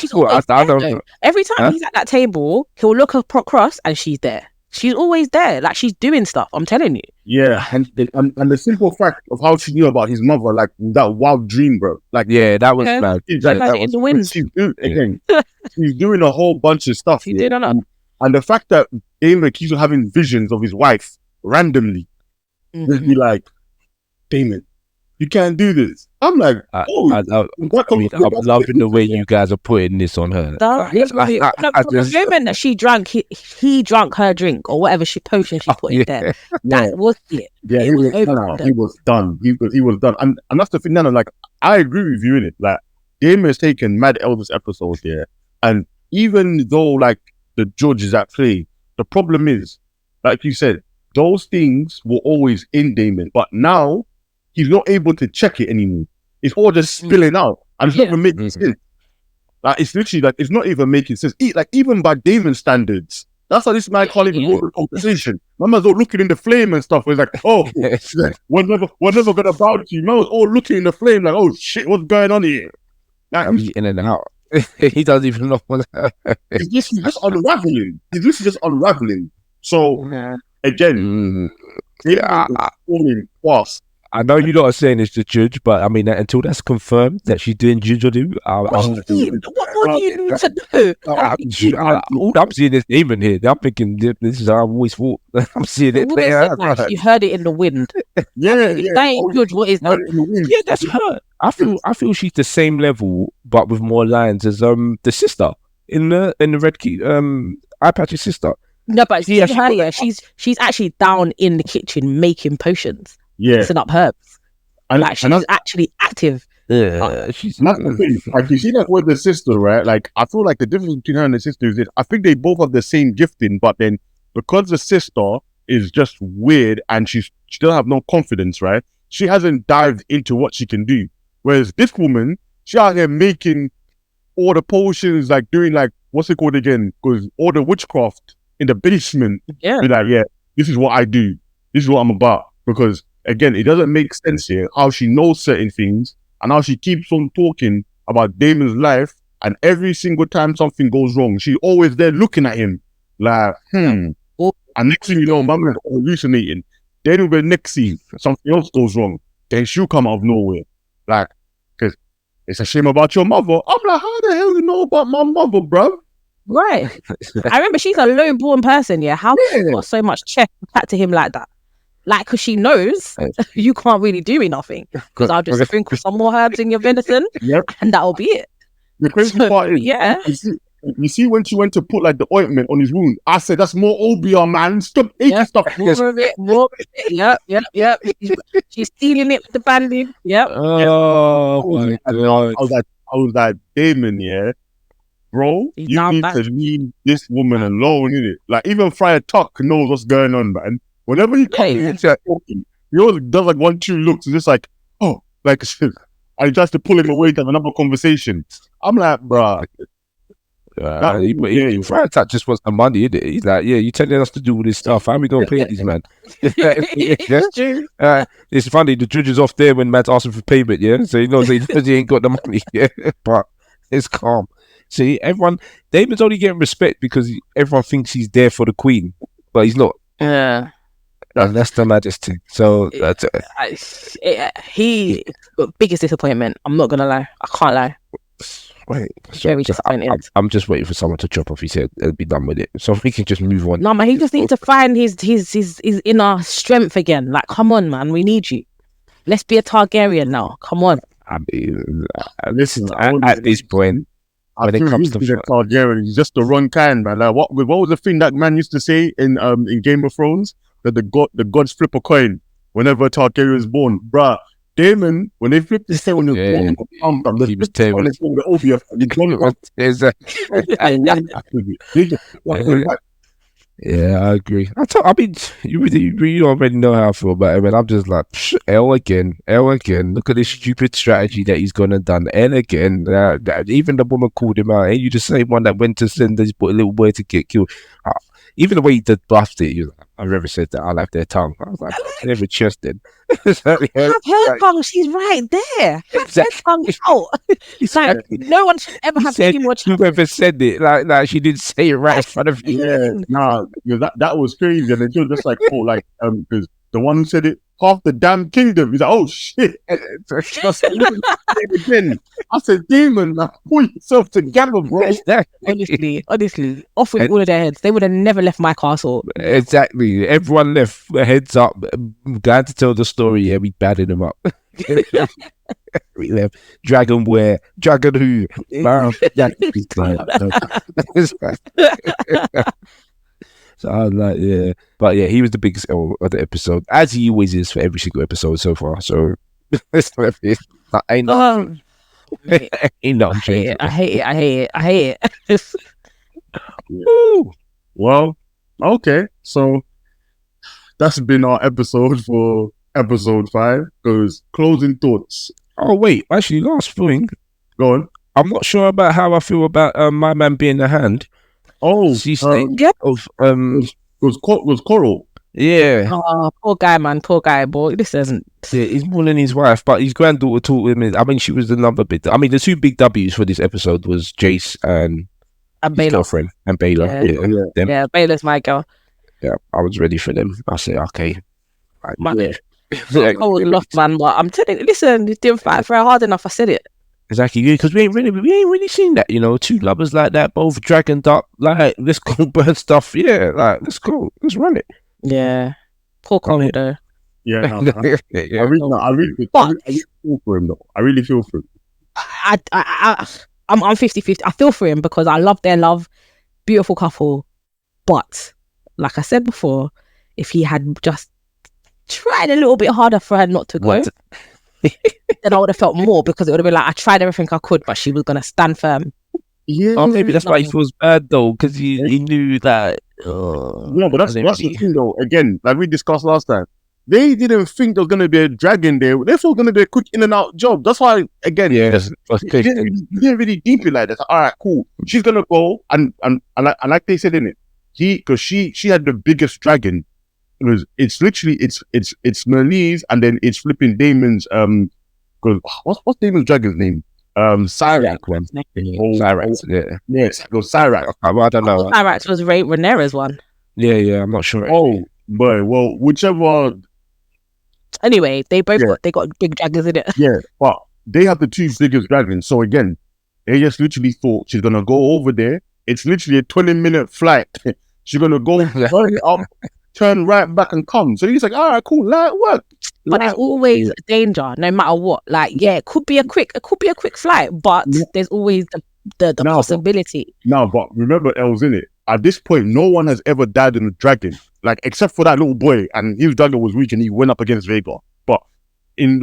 [SPEAKER 2] don't know.
[SPEAKER 3] Every time he's at that table, he'll look across and she's there. She's always there, like she's doing stuff. I'm telling you.
[SPEAKER 1] Yeah, and the simple fact of how she knew about his mother, like that wild dream, bro. Like,
[SPEAKER 2] yeah, that was bad.
[SPEAKER 3] That was in the wind.
[SPEAKER 1] She's doing a whole bunch of stuff.
[SPEAKER 3] She did, and
[SPEAKER 1] the fact that Damon keeps on having visions of his wife randomly, just be like, Damon, you can't do this. I'm like,
[SPEAKER 2] I'm loving the way you guys are putting this on her.
[SPEAKER 3] The moment that she drank, he drank her drink or whatever potion she put in there. That was it.
[SPEAKER 1] Yeah, he was done. He was done. And that's the thing now. Like, I agree with you in it. Like, Damon has taken mad Elvis episodes there, and even though like the judge is at play, the problem is, like you said, those things were always in Damon, but now he's not able to check it anymore. It's all just spilling out, and it's not even making sense. Like, it's literally like it's not even making sense. Like, even by Damon standards, that's how this man can't even hold a conversation. My man's all looking in the flame and stuff. It's like, oh, we're never gonna bow to you. Man was all looking in the flame, like, oh shit, what's going on here?
[SPEAKER 2] Like, I'm in and out. He doesn't even know what.
[SPEAKER 1] He's just unraveling. He's literally just unraveling. So again, falling fast.
[SPEAKER 2] I know you're not saying it's the judge, but I mean, until that's confirmed that she's doing jujitsu,
[SPEAKER 3] what do you need to do?
[SPEAKER 2] All I'm seeing is Damon here. I'm thinking this is how I've always thought. I'm seeing it.
[SPEAKER 3] You heard it in the wind.
[SPEAKER 1] Yeah.
[SPEAKER 3] That ain't judge. What is that?
[SPEAKER 2] Yeah, that's her. I feel she's the same level, but with more lines as the sister in the red key. Eye Patch's sister.
[SPEAKER 3] No, but she's actually down in the kitchen making potions.
[SPEAKER 1] Yeah,
[SPEAKER 3] mixing up herbs. Like, she's actually active.
[SPEAKER 2] Yeah, she's
[SPEAKER 1] not the thing. Like, you see that with the sister, right? Like, I feel like the difference between her and the sister is that I think they both have the same gifting, but then because the sister is just weird and she don't have no confidence, right? She hasn't dived into what she can do. Whereas this woman, she out here making all the potions, like doing like what's it called again? Because all the witchcraft in the basement.
[SPEAKER 3] Yeah,
[SPEAKER 1] be like, yeah, this is what I do. This is what I'm about. Because again, it doesn't make sense here how she knows certain things and how she keeps on talking about Damon's life, and every single time something goes wrong, she's always there looking at him like, And next thing you know, my man's hallucinating. Then in the next scene, something else goes wrong. Then she'll come out of nowhere. Like, because it's a shame about your mother. I'm like, how the hell you know about my mother, bro?
[SPEAKER 3] Right. I remember she's a lone-born person, yeah? How she got so much chest to him like that? Like, because she knows you can't really do me nothing. Because I'll just sprinkle some more herbs in your venison, and that'll be it.
[SPEAKER 1] The crazy part is,
[SPEAKER 3] Yeah.
[SPEAKER 1] you see when she went to put like the ointment on his wound, I said, that's more obium, man. Stop eating stuff.
[SPEAKER 3] More of it. Yep. She's stealing it with the bandage. Yep.
[SPEAKER 2] Oh my god!
[SPEAKER 1] I was like, Damon, yeah, bro,
[SPEAKER 3] He's
[SPEAKER 1] you
[SPEAKER 3] down
[SPEAKER 1] need
[SPEAKER 3] bad.
[SPEAKER 1] to leave this woman alone, innit? Like, even Friar Tuck knows what's going on, man. Whenever he comes,
[SPEAKER 3] Hey.
[SPEAKER 1] he always does like 1-2 looks, and just like, oh, like, I tries to pull him away to have another conversation. I'm like, bruh.
[SPEAKER 2] Friar Tuck just wants the money, innit? He's like, yeah, you telling us to do all this stuff. How are we gonna pay these man?
[SPEAKER 3] It's true.
[SPEAKER 2] It's funny. The judge is off there when man's asking for payment. Yeah, so he knows he ain't got the money. Yeah, but it's calm. See, Damon's only getting respect because everyone thinks he's there for the queen, but he's not.
[SPEAKER 3] Yeah.
[SPEAKER 2] And that's the majesty. So that's
[SPEAKER 3] he biggest disappointment. I'm not gonna lie. I can't lie.
[SPEAKER 2] Wait,
[SPEAKER 3] Very disappointed.
[SPEAKER 2] I'm just waiting for someone to chop off his head and be done with it, so we can just move on.
[SPEAKER 3] No, man, he just needs to find his inner strength again. Like, come on, man, we need you. Let's be a Targaryen now. Come on.
[SPEAKER 2] I mean,
[SPEAKER 1] Listen,
[SPEAKER 2] at this point,
[SPEAKER 1] I think he's a Targaryen. He's just the wrong kind, man. Like, what was the thing that man used to say in Game of Thrones? That the gods flip a coin whenever a Targaryen is born, bruh. Damon, when they flipped the coin,
[SPEAKER 2] he was terrible. Yeah, I agree. I mean, you already know how I feel about it, man. I'm just like, L again. Look at this stupid strategy that he's gonna done. And again, even the woman called him out. Ain't you the same one that went to send this little boy to get killed? Even the way he did bluffed it, I've never said that I like their tongue. I was like, I never trusted.
[SPEAKER 3] Have her tongue, she's right there. Have her tongue out. It's like, no one should ever have too much.
[SPEAKER 2] Whoever said it, like she didn't say it right in front of you.
[SPEAKER 1] Yeah, nah, that was crazy. And they just like, because the one who said it, half the damn kingdom. He's like, oh shit. Again. I said, Damon, now pull yourself together, bro.
[SPEAKER 3] Honestly, off with all of their heads. They would have never left my castle.
[SPEAKER 2] Exactly. Everyone left heads up. Glad to tell the story. Yeah, we batted them up. We left. Dragon where? Dragon who? So I was like, yeah. But yeah, he was the biggest L of the episode, as he always is for every single episode so far. So ain't no
[SPEAKER 3] I hate it.
[SPEAKER 1] Well, okay. So that's been our episode for episode 5. Goes closing thoughts.
[SPEAKER 2] Oh wait, actually, last thing.
[SPEAKER 1] Go on.
[SPEAKER 2] I'm not sure about how I feel about my man being the hand.
[SPEAKER 1] Oh,
[SPEAKER 2] she's
[SPEAKER 1] was Coral.
[SPEAKER 2] Yeah.
[SPEAKER 3] Oh, poor guy, man. Poor guy, boy. This isn't.
[SPEAKER 2] Yeah, he's more than his wife, but his granddaughter taught him. I mean, she was the number bit. I mean, the two big W's for this episode was Jace and his
[SPEAKER 3] Baylor.
[SPEAKER 2] girlfriend and Baylor.
[SPEAKER 3] Yeah, Baylor's my girl.
[SPEAKER 2] Yeah, I was ready for them. I said, okay.
[SPEAKER 3] I was lost, man. But I'm telling you, listen, you didn't fight for her hard enough. I said it.
[SPEAKER 2] Exactly, because we ain't really seen that, two lovers like that, both dragoned up, like, let's go burn stuff, yeah, like, let's go, let's run it.
[SPEAKER 3] Yeah, poor Colin though.
[SPEAKER 1] Yeah, I really feel for him though. I really feel for him.
[SPEAKER 3] I'm 50-50. I feel for him because I love their love, beautiful couple. But like I said before, if he had just tried a little bit harder for her not to go. Then I would have felt more, because it would have been like, I tried everything I could, but she was gonna stand firm.
[SPEAKER 1] Yeah,
[SPEAKER 2] maybe that's why he feels bad though, because he knew that.
[SPEAKER 1] No, but that's the thing though. Again, like we discussed last time, they didn't think there was gonna be a dragon there. They thought it was gonna be a quick in and out job. That's why, again,
[SPEAKER 2] he
[SPEAKER 1] didn't really deep it like that. All right, cool. She's gonna go and like they said in it, because she had the biggest dragon. It's literally it's Merlise, and then it's flipping Damon's what's Damon's dragon's name? Cyrax one.
[SPEAKER 2] Cyrax, yeah.
[SPEAKER 1] Yes, it goes Cyrax.
[SPEAKER 2] I don't know.
[SPEAKER 3] Cyrax was Rhaenyra's one.
[SPEAKER 2] Yeah, I'm not sure.
[SPEAKER 1] Oh, but well, whichever.
[SPEAKER 3] Anyway, they both got big dragons in it.
[SPEAKER 1] Yeah, but they have the two biggest dragons. So again, they just literally thought she's gonna go over there. It's literally a 20-minute flight. She's gonna go up, turn right back and come. So he's like, all right, cool, light work.
[SPEAKER 3] But there's always danger, no matter what. Like, yeah, it could be a quick flight, but there's always the
[SPEAKER 1] No,
[SPEAKER 3] possibility.
[SPEAKER 1] No, but remember, Els, in it. At this point, no one has ever died in a dragon, like except for that little boy, and his dragon was weak, and he went up against Vega. But in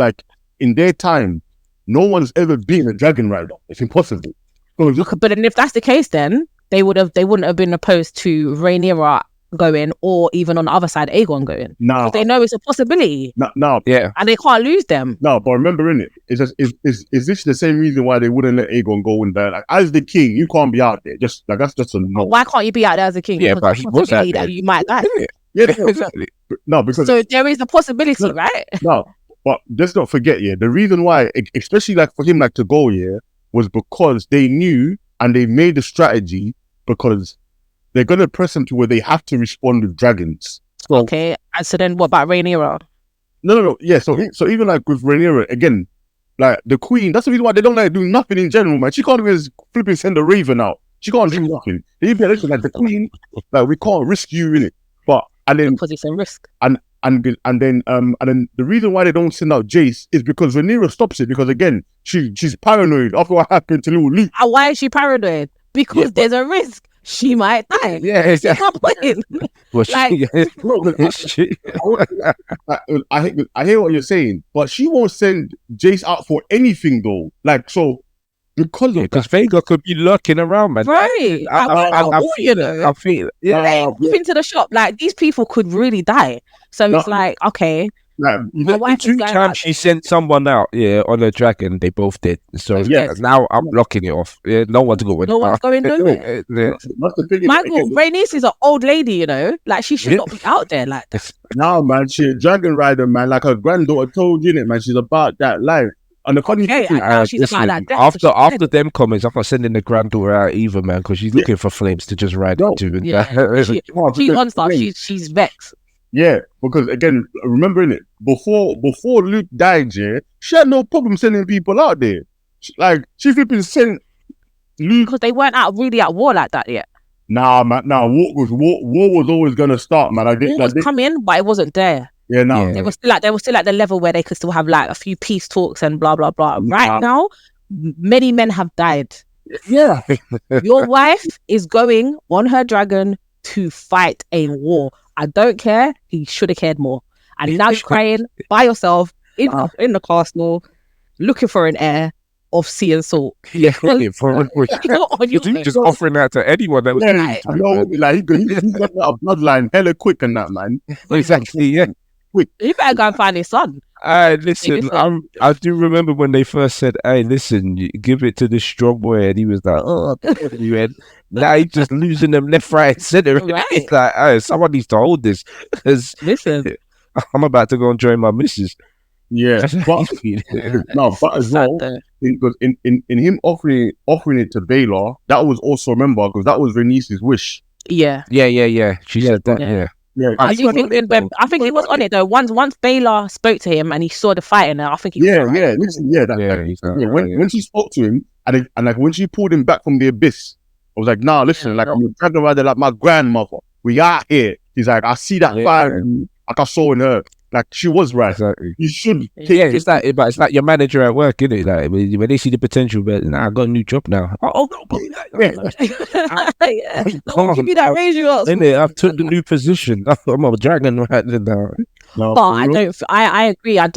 [SPEAKER 1] their time, no one's ever been a dragon rider. It's impossible. So
[SPEAKER 3] But then if that's the case, then they wouldn't have been opposed to Rhaenyra going, or even on the other side, Aegon going.
[SPEAKER 1] now,
[SPEAKER 3] They know it's a possibility,
[SPEAKER 1] now,
[SPEAKER 2] Yeah.
[SPEAKER 3] and they can't lose them.
[SPEAKER 1] no. But remember, in it, is this the same reason why they wouldn't let Aegon go in there? Like, as the king, you can't be out there. Just like that's just a no.
[SPEAKER 3] Why can't you be out there as a king?
[SPEAKER 2] Yeah,
[SPEAKER 3] Because
[SPEAKER 2] but
[SPEAKER 3] there's
[SPEAKER 2] he
[SPEAKER 3] a
[SPEAKER 2] was out
[SPEAKER 3] possibility
[SPEAKER 2] there.
[SPEAKER 3] that you might die.
[SPEAKER 2] Isn't it?
[SPEAKER 1] Yeah, no,
[SPEAKER 2] Exactly.
[SPEAKER 1] no, because
[SPEAKER 3] So there is a possibility, right?
[SPEAKER 1] no. But let's not forget, yeah, the reason why, especially like for him, like to go, yeah, was because they knew and they made the strategy because they're gonna press them to where they have to respond with dragons. So
[SPEAKER 3] Okay, and so then what about Rhaenyra?
[SPEAKER 1] no, yeah. So even like with Rhaenyra again, like the queen, that's the reason why they don't like doing nothing in general, man. She can't even flipping send a raven out. She can't do nothing. They be like, the queen, like we can't risk you in it. But and then
[SPEAKER 3] Because it's a risk.
[SPEAKER 1] and then the reason why they don't send out Jace is because Rhaenyra stops it because again she's paranoid after what happened to little Luke.
[SPEAKER 3] And why is she paranoid? Because there's a risk she might die.
[SPEAKER 2] Yeah,
[SPEAKER 3] That's
[SPEAKER 2] exactly.
[SPEAKER 3] my point.
[SPEAKER 2] Well,
[SPEAKER 3] Like-
[SPEAKER 1] Bro, look,
[SPEAKER 2] she,
[SPEAKER 1] I hear what you're saying, but she won't send Jace out for anything though. Like so, because of
[SPEAKER 2] because Vega could be lurking around, man.
[SPEAKER 3] Right.
[SPEAKER 2] I feel, yeah.
[SPEAKER 3] Into the shop, like these people could really die. So it's
[SPEAKER 1] No.
[SPEAKER 3] like, okay,
[SPEAKER 1] like,
[SPEAKER 3] my wife is
[SPEAKER 2] Two
[SPEAKER 3] going
[SPEAKER 2] times
[SPEAKER 3] out
[SPEAKER 2] she sent someone out, on a dragon, they both did. So
[SPEAKER 3] Yes.
[SPEAKER 2] now I'm locking it off. Yeah, no one's going.
[SPEAKER 3] No one's going nowhere.
[SPEAKER 2] Yeah.
[SPEAKER 1] that's the thing.
[SPEAKER 3] Michael, Rhaenys is an old lady, you know, like she should not be out there like that.
[SPEAKER 1] Now, man, she a dragon rider, man. Like her granddaughter told you, innit, man. She's about that life. And the funny
[SPEAKER 3] Okay,
[SPEAKER 1] thing,
[SPEAKER 3] and now she's
[SPEAKER 2] Listen,
[SPEAKER 3] about that death. so
[SPEAKER 2] after
[SPEAKER 3] she's
[SPEAKER 2] them comments, I'm not sending the granddaughter out either, man, because she's looking for flames to just ride
[SPEAKER 1] No.
[SPEAKER 2] into.
[SPEAKER 3] dead. Yeah, she's on stuff. She's vexed.
[SPEAKER 1] yeah, because again, remembering it before Luke died, yeah, she had no problem sending people out there. She flipping sent Luke.
[SPEAKER 3] Because they weren't out really at war like that yet.
[SPEAKER 1] Nah, man. Nah, war was always gonna start, man.
[SPEAKER 3] War was coming, but it wasn't there.
[SPEAKER 1] yeah, nah.
[SPEAKER 2] Yeah.
[SPEAKER 3] They were still at the level where they could still have like a few peace talks and blah blah blah. Right now, many men have died.
[SPEAKER 1] Yeah.
[SPEAKER 3] Your wife is going on her dragon to fight a war. I don't care. He should have cared more. And now you're crying by yourself in the castle, looking for an heir of sea and salt.
[SPEAKER 2] Yeah, for
[SPEAKER 3] On your
[SPEAKER 2] you
[SPEAKER 3] own.
[SPEAKER 2] just offering that to anyone that was
[SPEAKER 1] Yeah, I know, like he got a bloodline hella quick and that, man.
[SPEAKER 2] exactly, yeah.
[SPEAKER 3] You better go and find his son.
[SPEAKER 2] Listen,
[SPEAKER 3] listen.
[SPEAKER 2] I do remember when they first said, "Hey, listen, you give it to this strong boy," and he was like, "Oh," you had. Now he's just losing them left, right, and center.
[SPEAKER 3] Right.
[SPEAKER 2] It's like, hey, someone needs to hold this because
[SPEAKER 3] Listen,
[SPEAKER 2] I'm about to go and join my missus.
[SPEAKER 1] Yeah,
[SPEAKER 2] That's
[SPEAKER 1] but
[SPEAKER 2] what he's feeling.
[SPEAKER 1] no, but as well,
[SPEAKER 3] Sad
[SPEAKER 1] because in him offering it to Baylor, that was also remember because that was Rhaenys' wish.
[SPEAKER 3] yeah.
[SPEAKER 2] Yeah. She said that.
[SPEAKER 3] Yeah.
[SPEAKER 2] Yeah.
[SPEAKER 1] Yeah,
[SPEAKER 3] I think he was on it though. Once Baylor spoke to him and he saw the fight in there, I think he was
[SPEAKER 1] yeah,
[SPEAKER 3] alright.
[SPEAKER 1] yeah. Listen, yeah, that,
[SPEAKER 2] Yeah, he's not-
[SPEAKER 1] yeah. When she spoke to him and like when she pulled him back from the abyss, I was like, nah, listen, like I'm a dragon rider like my grandmother. We out here. He's like, I see that
[SPEAKER 2] Yeah.
[SPEAKER 1] fire like I saw in her. Like she was right.
[SPEAKER 2] Exactly.
[SPEAKER 1] You should take
[SPEAKER 2] Yeah, it's like your manager at work, isn't it? Like when they see the potential, but nah, I got a new job now. Oh,
[SPEAKER 3] Yeah. Don't give me that raise you up.
[SPEAKER 2] innit? I've took the new position. I'm a dragon right now.
[SPEAKER 1] No,
[SPEAKER 3] But
[SPEAKER 1] for
[SPEAKER 3] I
[SPEAKER 1] real.
[SPEAKER 3] don't. I agree. I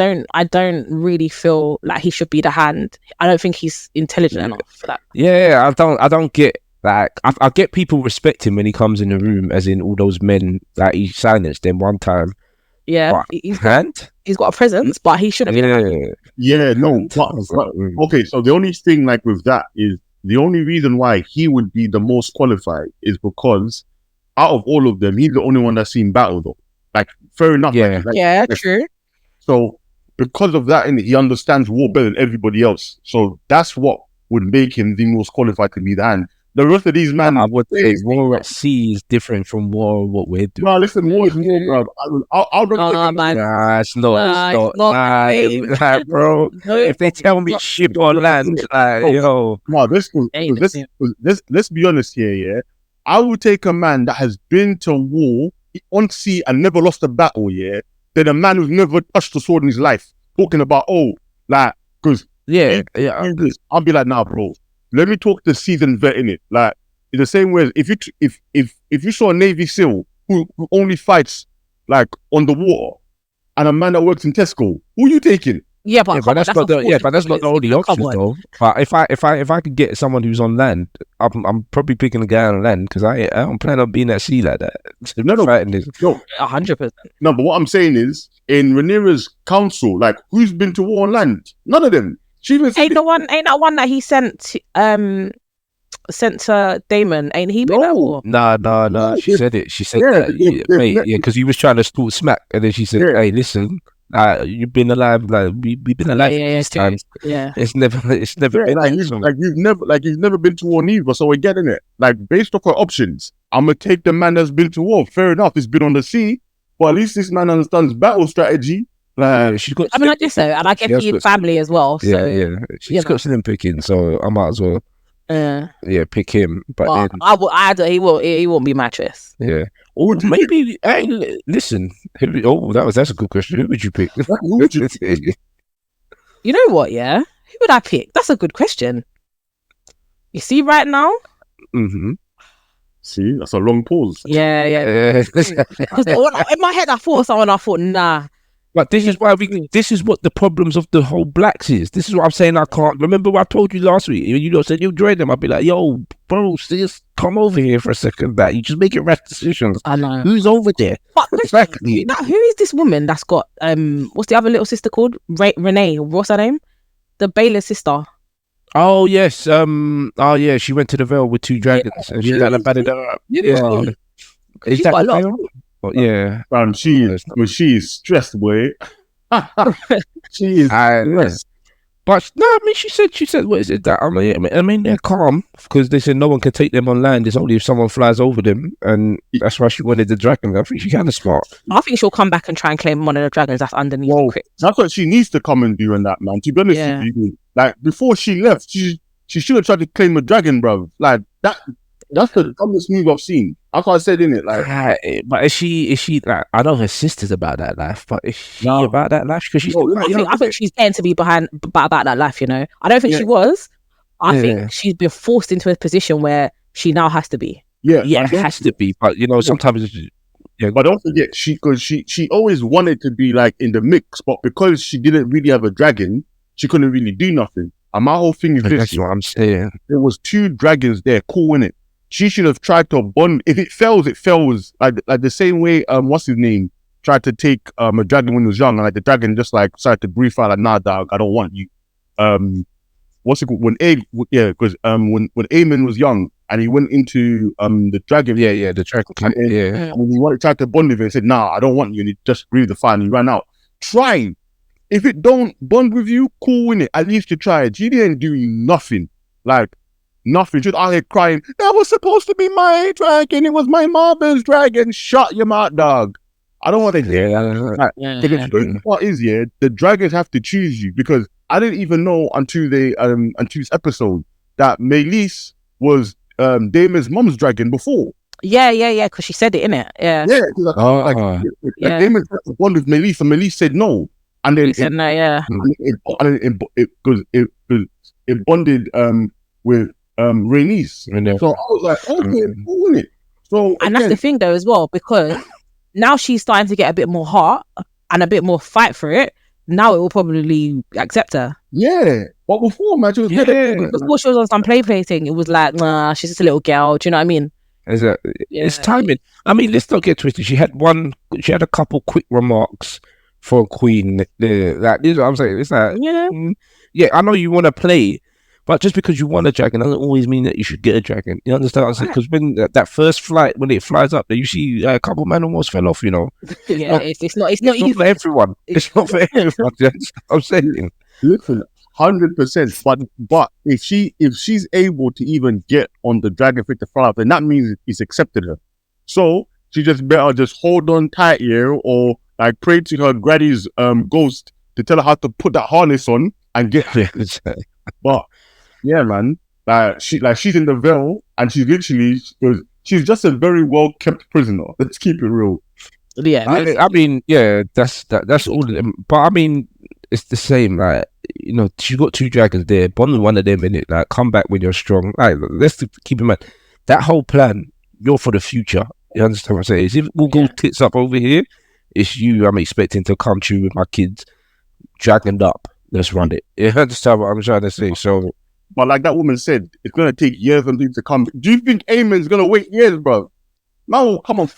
[SPEAKER 3] don't really feel like he should be the hand. I don't think he's intelligent enough for that.
[SPEAKER 2] Yeah, I don't get like I get people respect him when he comes in the room, as in all those men that he silenced them one time.
[SPEAKER 3] Yeah,
[SPEAKER 2] But
[SPEAKER 3] he's
[SPEAKER 2] hand?
[SPEAKER 3] got a presence, but he shouldn't be. The hand.
[SPEAKER 1] Yeah, no. But, okay, so the only thing like with that is the only reason why he would be the most qualified is because out of all of them, he's the only one that's seen battle though. Like, fair enough.
[SPEAKER 2] Yeah.
[SPEAKER 3] Yeah, true.
[SPEAKER 1] So because of that, he understands war better than everybody else. So that's what would make him the most qualified to be the hand. The rest of these men,
[SPEAKER 2] I would say war at sea is different from war what we're doing.
[SPEAKER 1] bro, listen, war is war, bro. I'll
[SPEAKER 3] No, man.
[SPEAKER 2] Nah, it's not.
[SPEAKER 3] Nah,
[SPEAKER 2] It's
[SPEAKER 3] it's not
[SPEAKER 2] not.
[SPEAKER 3] the
[SPEAKER 2] Nah, like, bro.
[SPEAKER 3] No,
[SPEAKER 2] If they tell me ship or land, like, yo,
[SPEAKER 1] No, let's be honest here, yeah. I would take a man that has been to war on sea and never lost a battle, yeah, than a man who's never touched a sword in his life. Talking about, because
[SPEAKER 2] yeah.
[SPEAKER 1] I'll be like, nah, bro. let me talk to seasoned vet in it. Like in the same way, if you saw a Navy SEAL who only fights like on the water, and a man that works in Tesco, who are you taking?
[SPEAKER 3] Yeah, but
[SPEAKER 2] that's not the only option though. But if I could get someone who's on land, I'm probably picking a guy on land because I don't plan on being at sea like that.
[SPEAKER 1] No,
[SPEAKER 3] 100%.
[SPEAKER 1] No, but what I'm saying is, in Rhaenyra's council, like who's been to war on land? None of them. Ain't
[SPEAKER 3] that one that he sent to Damon? Ain't he been at war?
[SPEAKER 2] No. She said it. She said that, because he was trying to talk smack, and then she said, "Hey, listen, you've been alive. Like we've been alive this time.
[SPEAKER 3] Yeah,
[SPEAKER 2] it's never been
[SPEAKER 1] he's never been to war neither. So we're getting it. Like based off our options, I'm gonna take the man that's been to war. Fair enough, he's been on the sea, but at least this man understands battle strategy. Like
[SPEAKER 2] she's got.
[SPEAKER 3] I mean, I guess so, and I guess he had family as well. So,
[SPEAKER 2] yeah. She's got slim picking, so I might as well. Pick him. But then,
[SPEAKER 3] he won't be my choice.
[SPEAKER 2] Yeah. Or maybe. Hey, listen. That's a good question. Who would you pick?
[SPEAKER 3] You know what? Yeah, who would I pick? That's a good question. You see, right now.
[SPEAKER 2] Mm-hmm.
[SPEAKER 1] See, that's a long pause.
[SPEAKER 3] Yeah. Because in my head, I thought of someone. I thought, nah.
[SPEAKER 2] But this is why this is what the problems of the whole blacks is. This is what I'm saying. I can't remember what I told you last week. You said you joined them. I'd be like, yo, bro, just come over here for a second. That you just making rash decisions.
[SPEAKER 3] I know.
[SPEAKER 2] Who's over there?
[SPEAKER 3] But exactly. Who is this woman that's got what's the other little sister called? Renee. What's her name? The Baylor sister.
[SPEAKER 2] Oh yes. She went to the Vale with 2 dragons, and she got batted her up. Yeah. Is that the Vale? Well, yeah,
[SPEAKER 1] she is stressed, boy. She is stressed.
[SPEAKER 2] But no, I mean, she said, what is it that I mean, they're calm because they said no one can take them on land. It's only if someone flies over them, and that's why she wanted the dragon. I think she's kind of smart.
[SPEAKER 3] I think she'll come back and try and claim one of the dragons that's underneath.
[SPEAKER 1] Well, that's what she needs to come and do in that, man. To be honest with you, like before she left, she should have tried to claim a dragon, bro. Like that. That's the dumbest move I've seen. That's what I said in it. Like,
[SPEAKER 2] but is she like? I know her sister's about that life, but is she about that life? Because she's.
[SPEAKER 3] I think she's getting to be about that life. You know, I don't think she was. I think she's been forced into a position where she now has to be.
[SPEAKER 1] Yeah,
[SPEAKER 2] it has to be. But sometimes. Yeah,
[SPEAKER 1] but don't forget, she always wanted to be like in the mix, but because she didn't really have a dragon, she couldn't really do nothing. And my whole thing is this:
[SPEAKER 2] that's what I'm saying.
[SPEAKER 1] There was 2 dragons there, cool in it. She should have tried to bond. If it fails, it fails. Like the same way, what's his name, tried to take a dragon when he was young, and like the dragon just like started to brief out like, nah, dog, I don't want you. What's it called? When Aemon was young and he went into the dragon.
[SPEAKER 2] The dragon.
[SPEAKER 1] And when he tried to bond with him, he said, nah, I don't want you, and he just breathed the fire and he ran out. Try. If it don't bond with you, cool in it. At least you tried. She didn't do nothing. Like. Nothing, just out here crying. That was supposed to be my dragon. It was my mother's dragon. Shut your mouth, dog. I don't want to. What is the dragons have to choose you because I didn't even know until this episode that M.A.S.K was Damon's mom's dragon before.
[SPEAKER 3] Yeah. Because she said it, innit? Yeah.
[SPEAKER 1] Yeah. Damon had to bond with M.A.S.K and M.A.S.K said no, and then
[SPEAKER 3] he said no. Yeah.
[SPEAKER 1] It bonded with. Rhaenys. So I was like, okay, cool it. So
[SPEAKER 3] and that's the thing though as well, because now she's starting to get a bit more heart and a bit more fight for it. Now it will probably accept her.
[SPEAKER 1] Yeah. But before, man, she was
[SPEAKER 3] before she was on some play thing, it was like, nah, she's just a little girl. Do you know what I mean?
[SPEAKER 2] It's timing. I mean, let's not get twisted. She had a couple quick remarks for a queen. Like, this is what I'm saying. It's like, I know you want to play. But just because you want a dragon doesn't always mean that you should get a dragon. You understand what I'm saying? Because when that first flight, when it flies up, you see a couple of men almost fell off,
[SPEAKER 3] Yeah, it's not
[SPEAKER 2] for everyone. It's not for everyone. I'm saying.
[SPEAKER 1] Listen, 100%. But if she's able to even get on the dragon fit to fly up, then that means it's accepted her. So she just better just hold on tight here, or like pray to her granny's ghost to tell her how to put that harness on and get there. But yeah, man. She's in the Vale, and she's just a very well kept prisoner. Let's keep it real.
[SPEAKER 3] Yeah,
[SPEAKER 2] I mean, that's all of them. But I mean, it's the same. Like, you know, she's got 2 dragons there. Bond one of them in it. Like, come back when you're strong. Like, let's keep in mind that whole plan. You're for the future. You understand what I'm saying? If it all goes tits up over here, it's you. I'm expecting to come true with my kids, dragoned up. Let's run it. You understand what I'm trying to say? So,
[SPEAKER 1] but like that woman said, it's gonna take years and things to come. Do you think Eamon's gonna wait years, bro? No, come on,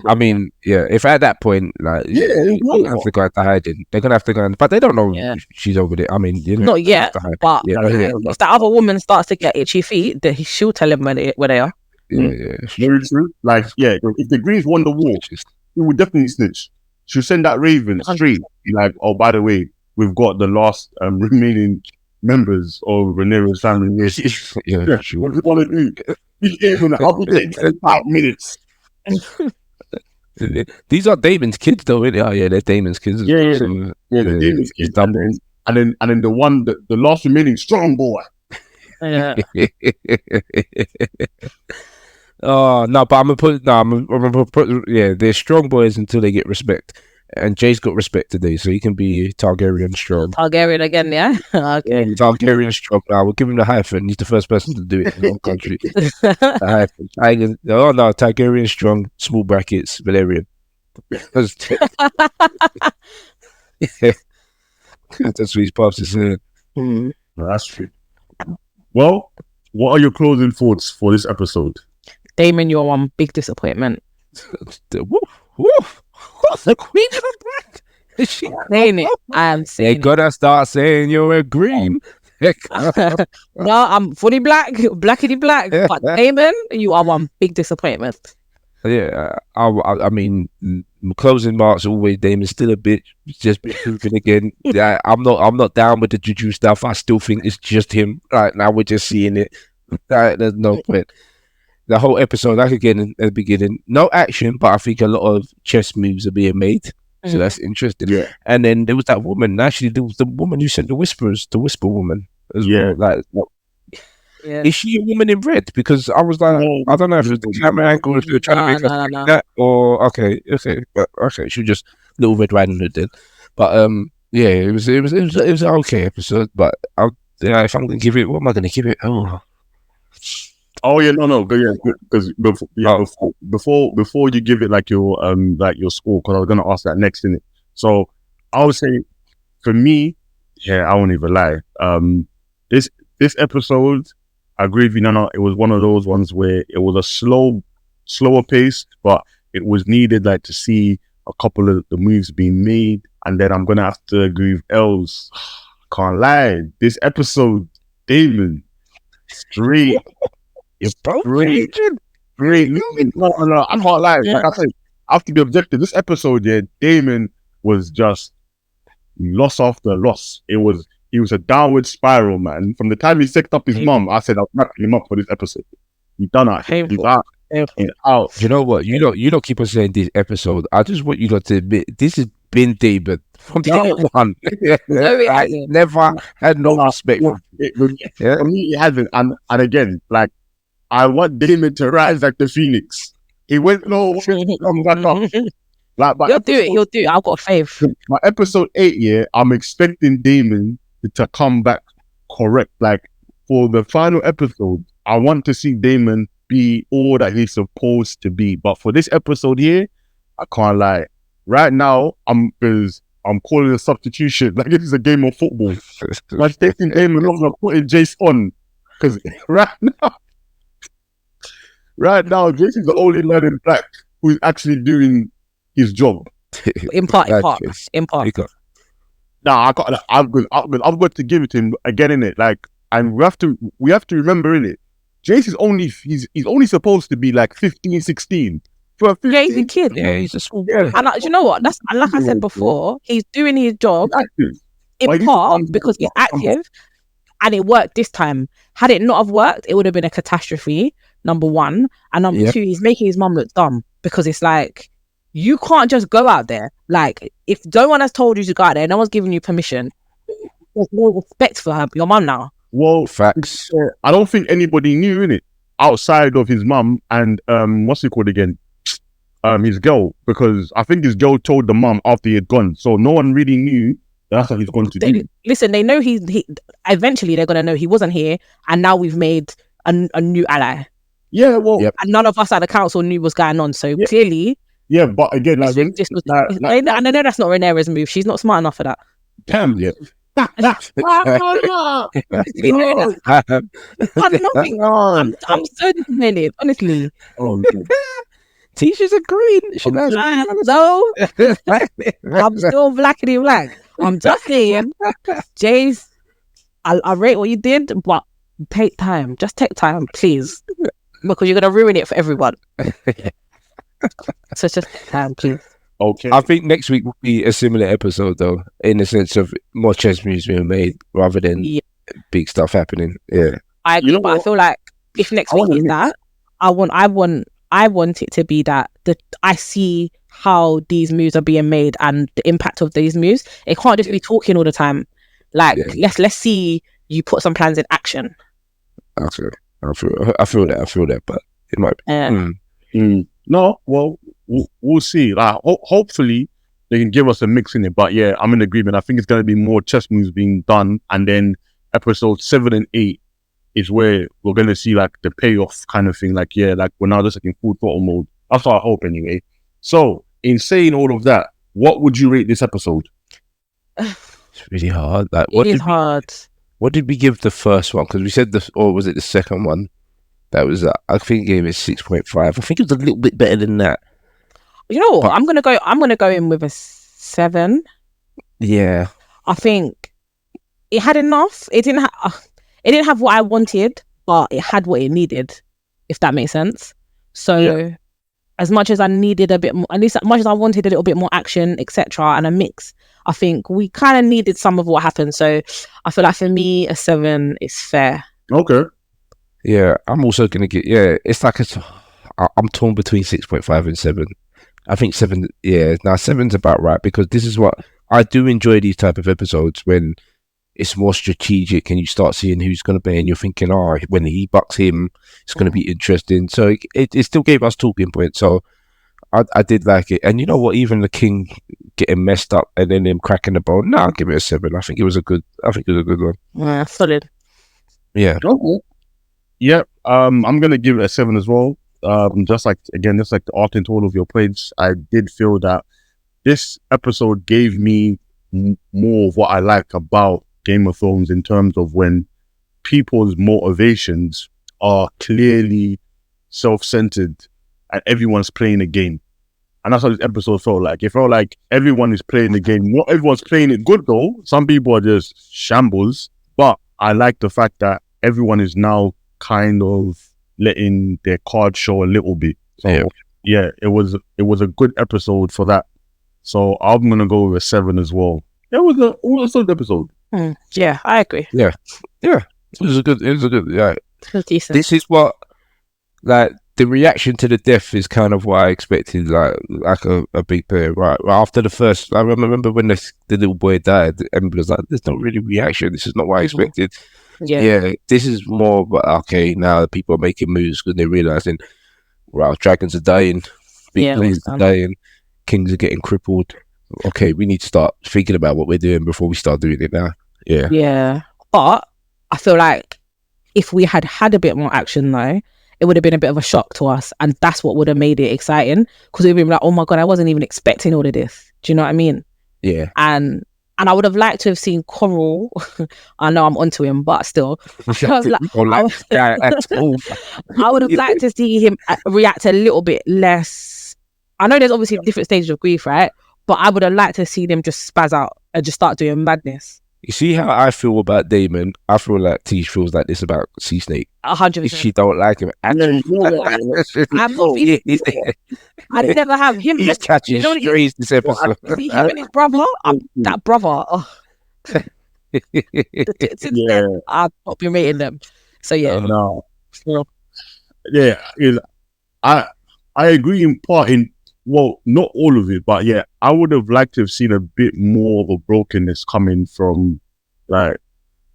[SPEAKER 2] I mean, yeah. If at that point, like, they're gonna have to go into hiding. They're gonna have to go in, but they don't know she's over there. I mean, you know,
[SPEAKER 3] not yet. But if that other woman starts to get itchy feet, then she'll tell him where they are.
[SPEAKER 1] Yeah. Very true. Like, if the Greens won the war, he would definitely snitch. She'll send that Raven straight. Like, oh, by the way, we've got the last remaining members of Rhaenyra's family. What do you want to do? I'll be there in 5 minutes.
[SPEAKER 2] These are Damon's kids, though, isn't it? Oh, yeah, they're Damon's kids.
[SPEAKER 1] Yeah, they're Damon's kids. And then the one, the last remaining strong boy.
[SPEAKER 3] Yeah.
[SPEAKER 2] Oh no, but I'm gonna put they're strong boys until they get respect, and Jay's got respect today, so he can be Targaryen strong.
[SPEAKER 3] Targaryen again, yeah. Okay.
[SPEAKER 2] Yeah, Targaryen strong. Now we'll give him the hyphen. He's the first person to do it in the whole country. Oh no, Targaryen strong. Small brackets, Valerian. That's what his pops is saying.
[SPEAKER 1] That's true. Well, what are your closing thoughts for this episode?
[SPEAKER 3] Damon, you're one big disappointment.
[SPEAKER 2] The Queen of the Black. Is she
[SPEAKER 3] saying it? I am saying
[SPEAKER 2] they gotta start saying you're a green.
[SPEAKER 3] No, I'm fully blackity black. But Damon, you are one big disappointment.
[SPEAKER 2] Yeah, I mean, closing marks always. Damon's still a bitch. Just proving again. Yeah, I'm not down with the juju stuff. I still think it's just him. Right now, we're just seeing it. There's no point. The whole episode, like again at the beginning, no action, but I think a lot of chess moves are being made. So that's interesting. Yeah. And then there was that woman. Actually, there was the woman who sent the whispers, the whisper woman as well. Like, is she a woman in red? Because I was like, I don't know if it was the camera angle, if they were trying to make us think that, or okay, she was just Little Red Riding Hood then. But it was an okay episode. But if I'm gonna give it, what am I gonna give it?
[SPEAKER 1] Because before you give it like your score, because I was gonna ask that next in it. So I would say, for me, I won't even lie. This episode, I agree with you, Nana. It was one of those ones where it was a slower pace, but it was needed, like, to see a couple of the moves being made. And then I'm gonna have to agree with Els. Can't lie. This episode, Damon, straight. Great. No, I can't lie. Like I said, I have to be objective. This episode, Damon was just loss after loss. He was a downward spiral, man. From the time he set up his mum, I said I'll wrap him up for this episode. He done it. He's out. He's out.
[SPEAKER 2] You know what? You don't keep on saying this episode. I just want you to admit this has been David from day one. I never had no respect.
[SPEAKER 1] For me, it hasn't. And again, like, I want Damon to rise like the Phoenix. He went low, come back up. Like,
[SPEAKER 3] he'll do it. I've got faith.
[SPEAKER 1] My episode 8, I'm expecting Damon to come back correct. Like, for the final episode, I want to see Damon be all that he's supposed to be. But for this episode here, I can't lie. Right now, I'm calling a substitution. Like, it is a game of football. I'm taking Damon off and putting Jace on. Because right now, Jace is the only lad in black who's actually doing his job.
[SPEAKER 3] In part.
[SPEAKER 1] Nah, I'm going to give it to him again, in it. Like, and we have to remember, in it, Jace is he's only supposed to be like 15, 16.
[SPEAKER 3] He's a kid.
[SPEAKER 2] Yeah, he's a small boy.
[SPEAKER 3] And you know what? That's like I said before. He's doing his job in part because he's active, and it worked this time. Had it not have worked, it would have been a catastrophe. Number one, and number two, he's making his mum look dumb, because it's like, you can't just go out there. Like, if no one has told you to go out there, no one's giving you permission, there's no respect for her, your mum now.
[SPEAKER 1] Well,
[SPEAKER 2] facts.
[SPEAKER 1] I don't think anybody knew, innit, outside of his mum and what's he called again? his girl, because I think his girl told the mum after he had gone, so no one really knew that's what he's going to do.
[SPEAKER 3] Listen, they know he eventually they're gonna know he wasn't here, and now we've made a new ally.
[SPEAKER 1] Yeah, well,
[SPEAKER 2] Yep.
[SPEAKER 3] And none of us at the council knew what's going on. So
[SPEAKER 1] Yeah.
[SPEAKER 3] clearly,
[SPEAKER 1] yeah, but again, like,
[SPEAKER 3] and I know that's not Rhaenyra's move. She's not smart enough for that.
[SPEAKER 1] damn,
[SPEAKER 2] Yeah.
[SPEAKER 3] I'm so disappointed, honestly.
[SPEAKER 1] Oh,
[SPEAKER 2] Tisha's agreeing.
[SPEAKER 3] So I'm still blackity black. I'm just saying, Jace, I rate what you did, but take time. Just take time, please, because you're gonna ruin it for everyone. So just take time, please.
[SPEAKER 1] okay.
[SPEAKER 2] I think next week will be a similar episode, though, in the sense of more chess moves being made rather than
[SPEAKER 3] Yeah.
[SPEAKER 2] big stuff happening. Yeah,
[SPEAKER 3] I agree,
[SPEAKER 1] You know
[SPEAKER 3] but I
[SPEAKER 1] what?
[SPEAKER 3] feel like if next
[SPEAKER 1] I
[SPEAKER 3] week
[SPEAKER 1] want
[SPEAKER 3] is
[SPEAKER 1] a
[SPEAKER 3] that, I want it to be that I see how these moves are being made and the impact of these moves. It can't just be talking all the time. Like let's see you put some plans in action.
[SPEAKER 2] I feel that, but it might be.
[SPEAKER 1] No, well, we'll see. Like, hopefully they can give us a mix in it. But yeah, I'm in agreement. I think it's going to be more chess moves being done, and then episode 7 and 8 is where we're going to see like the payoff kind of thing. Like, yeah, like we're now just like in full throttle mode. That's what I hope anyway. So, in saying all of that, what would you rate this episode?
[SPEAKER 2] It's really hard. Like,
[SPEAKER 3] It is hard.
[SPEAKER 2] What did we give the first one? Because we said or was it the second one? That was I think we gave it 6.5. I think it was a little bit better than that.
[SPEAKER 3] You know what? I'm gonna go in with a 7.
[SPEAKER 2] Yeah,
[SPEAKER 3] I think it had enough. It didn't have what I wanted, but it had what it needed, if that makes sense. So as much as I needed a bit more, at least as much as I wanted a little bit more action, etc., and a mix, I think we kind of needed some of what happened. So I feel like for me, a 7 is fair.
[SPEAKER 1] Okay.
[SPEAKER 2] yeah. I'm also gonna get. Yeah, it's like I'm torn between 6.5 and 7. I think 7. Yeah, now 7's about right because this is what I do enjoy these type of episodes when it's more strategic and you start seeing who's going to be and you're thinking, oh, when he bucks him, it's going to be interesting. So it still gave us talking points. So I did like it. And you know what? Even the king getting messed up and then him cracking the bone. No, I'll give it a 7. I think it was a good one.
[SPEAKER 3] Yeah, solid.
[SPEAKER 2] Yeah.
[SPEAKER 1] Okay. Yep. I'm gonna give it a 7 as well. Just like the art into all of your points, I did feel that this episode gave me more of what I like about Game of Thrones in terms of when people's motivations are clearly self-centered and everyone's playing a game. And that's how this episode felt like. It felt like everyone is playing the game. Not everyone's playing it good though. Some people are just shambles. But I like the fact that everyone is now kind of letting their cards show a little bit. So yeah, it was a good episode for that. So I'm gonna go with a 7 as well. It was a solid episode.
[SPEAKER 3] Yeah, I agree.
[SPEAKER 2] Yeah. It was a good. Yeah.
[SPEAKER 3] It was decent.
[SPEAKER 2] This is what, like, the reaction to the death is kind of what I expected, like a big player. Right after the first, I remember when the little boy died, everybody was like, "There's not really reaction. This is not what I expected." Yeah. This is more, but okay, now people are making moves because they're realizing, wow, dragons are dying, big players are dying, kings are getting crippled. Okay, we need to start thinking about what we're doing before we start doing it now. Yeah.
[SPEAKER 3] But I feel like if we had a bit more action though, it would have been a bit of a shock to us, and that's what would have made it exciting, because we'd been like, oh my god, I wasn't even expecting all of this. Do you know what I mean?
[SPEAKER 2] Yeah.
[SPEAKER 3] And I would have liked to have seen Coral. I know I'm onto him, but still, I would have liked to see him react a little bit less. I know there's obviously different stages of grief, right? But I would have liked to see them just spaz out and just start doing madness.
[SPEAKER 2] You see how I feel about Damon? I feel like Tish feels like this about Sea Snake.
[SPEAKER 3] 100%.
[SPEAKER 2] She don't like him.
[SPEAKER 3] I never have him.
[SPEAKER 2] He's catching strays this episode.
[SPEAKER 3] See him and his brother. That brother. Oh. I've not been rating them. So yeah.
[SPEAKER 1] No. Yeah. I agree in part well, not all of it, but yeah, I would have liked to have seen a bit more of a brokenness coming from like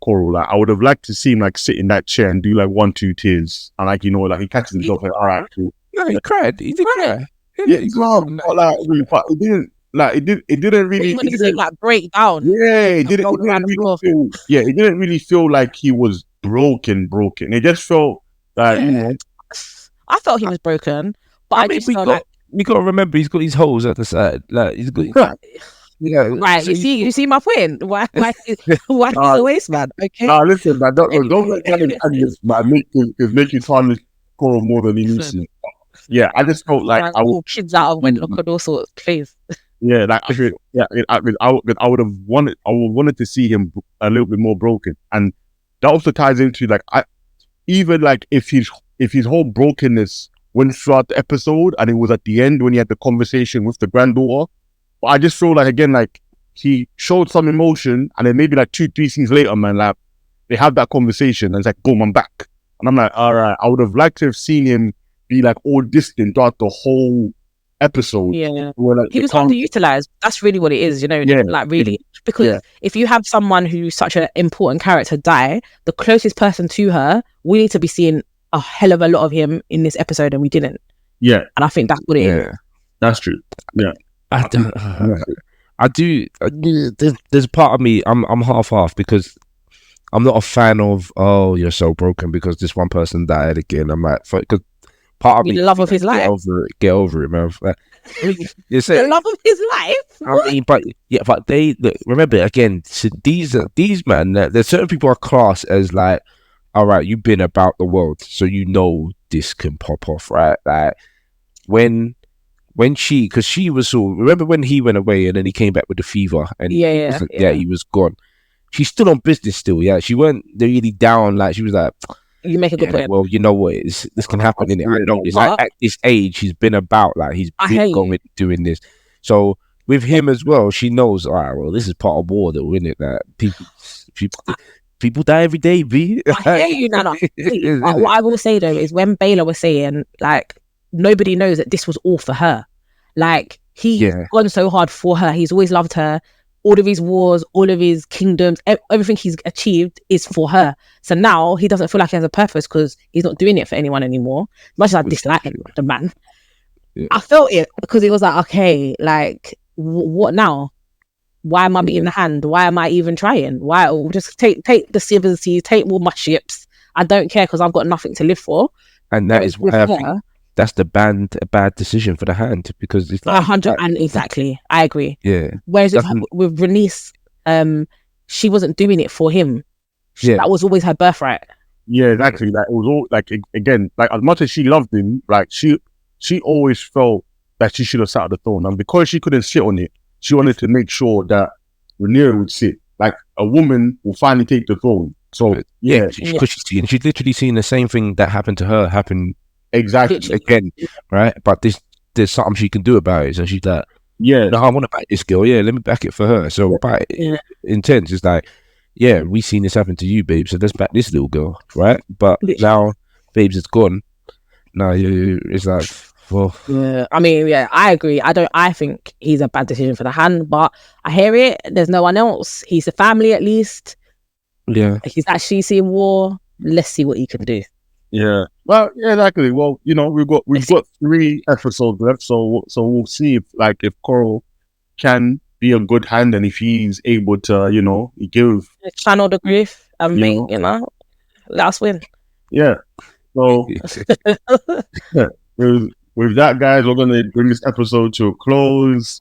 [SPEAKER 1] Coral. Like I would have liked to see him like sit in that chair and do like 1, 2 tears, and like, you know, like he catches himself like, all right, cool.
[SPEAKER 2] No, he cried. He did cry.
[SPEAKER 1] Yeah, he's calm. But like, but it didn't. Like it didn't really.
[SPEAKER 3] When he like break down.
[SPEAKER 1] Yeah, it didn't.
[SPEAKER 3] Roll around the floor.
[SPEAKER 1] It didn't really feel like he was broken. It just felt like
[SPEAKER 3] I felt he was broken, but I just felt like
[SPEAKER 2] you got to remember he's got his holes at the side. Like he's got. Yeah,
[SPEAKER 3] right.
[SPEAKER 2] so
[SPEAKER 3] you see my point. Why he's the waste man? Okay.
[SPEAKER 1] Nah, listen, man. Don't let Cannon Agnes, man, make you tarnish Coral more than he needs to. Yeah, I just felt like I would
[SPEAKER 3] kids out of wedlock and all sorts, please.
[SPEAKER 1] Yeah, like I would have wanted to see him a little bit more broken, and that also ties into like even like if his whole brokenness went throughout the episode, and it was at the end when he had the conversation with the granddaughter. But I just feel like again, like he showed some emotion, and then maybe like 2-3 scenes later, man, like they had that conversation, and it's like boom, I'm back, and I'm like, all right, I would have liked to have seen him be like all distant throughout the whole episode.
[SPEAKER 3] Yeah,
[SPEAKER 1] where, like,
[SPEAKER 3] he was underutilized. That's really what it is, you know.
[SPEAKER 1] Yeah.
[SPEAKER 3] Like really, because if you have someone who's such an important character die, the closest person to her, we need to be seeing a hell of a lot of him in this episode, and we didn't.
[SPEAKER 1] Yeah,
[SPEAKER 3] and I think that's what it is.
[SPEAKER 1] That's true. Yeah,
[SPEAKER 2] I do. There's part of me. I'm half because I'm not a fan of. Oh, you're so broken because this one person died again. I'm like, because part of me,
[SPEAKER 3] the love of his life.
[SPEAKER 2] Get over it, man. Like,
[SPEAKER 3] the love of his life.
[SPEAKER 2] I mean, but they look, remember again. So these man. There's certain people are classed as like, all right, you've been about the world, so you know this can pop off, right? Like when she, because she was so. Remember when he went away and then he came back with the fever and he was gone. She's still on business still, yeah. She weren't really down. Like she was like,
[SPEAKER 3] you make a good point.
[SPEAKER 2] Well, you know what? This can happen, innit? I know this. Like, at this age, he's been about, like, he's been going doing this. So, with him as well, she knows, all right, well, this is part of war, though, innit? That people die every day, B.
[SPEAKER 3] I hear you, Nana. What I will say, though, is when Baylor was saying, like, nobody knows that this was all for her. Like, he's gone so hard for her. He's always loved her. All of his wars, all of his kingdoms, everything he's achieved is for her. So now he doesn't feel like he has a purpose because he's not doing it for anyone anymore. As much as I dislike the man, I felt it because it was like, okay, like what now? Why am I beating the hand? Why am I even trying? Why just take the seven seas, take all my ships? I don't care because I've got nothing to live for.
[SPEAKER 2] And that is why I think that's a bad decision for the hand because it's
[SPEAKER 3] 100 and exactly, I agree.
[SPEAKER 2] Yeah.
[SPEAKER 3] Whereas with Renice, she wasn't doing it for him. That was always her birthright.
[SPEAKER 1] Yeah, exactly. Like it was all like again, like as much as she loved him, like she always felt that she should have sat at the throne, and because she couldn't sit on it, she wanted to make sure that Rhaenyra would sit. Like a woman will finally take the throne. So
[SPEAKER 2] because she's literally seen the same thing that happened to her happen.
[SPEAKER 1] Exactly.
[SPEAKER 2] Again, right? But there's something she can do about it. So she's like, no, I want to back this girl. Yeah, let me back it for her. So by intense, it's like, yeah, we seen this happen to you, babe. So let's back this little girl, right? But now, babes, it's gone. Now it's like, well,
[SPEAKER 3] I mean, I agree. I think he's a bad decision for the hand, but I hear it. There's no one else. He's a family, at least.
[SPEAKER 2] Yeah,
[SPEAKER 3] he's actually seeing war. Let's see what he can do.
[SPEAKER 1] Yeah. Well, yeah, exactly. Well, you know, we've got 3 episodes left, so we'll see if Coral can be a good hand and if he's able to, you know, give
[SPEAKER 3] channel the grief and make, you know, last win.
[SPEAKER 1] Yeah. So with that, guys, we're gonna bring this episode to a close.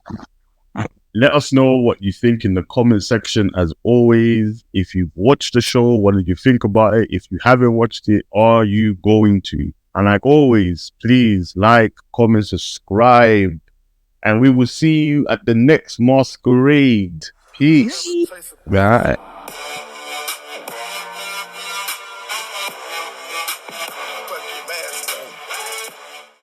[SPEAKER 1] Let us know what you think in the comment section. As always, if you've watched the show, what did you think about it? If you haven't watched it, are you going to? And like always, please like, comment, subscribe, and we will see you at the next masquerade. Peace.
[SPEAKER 2] Right.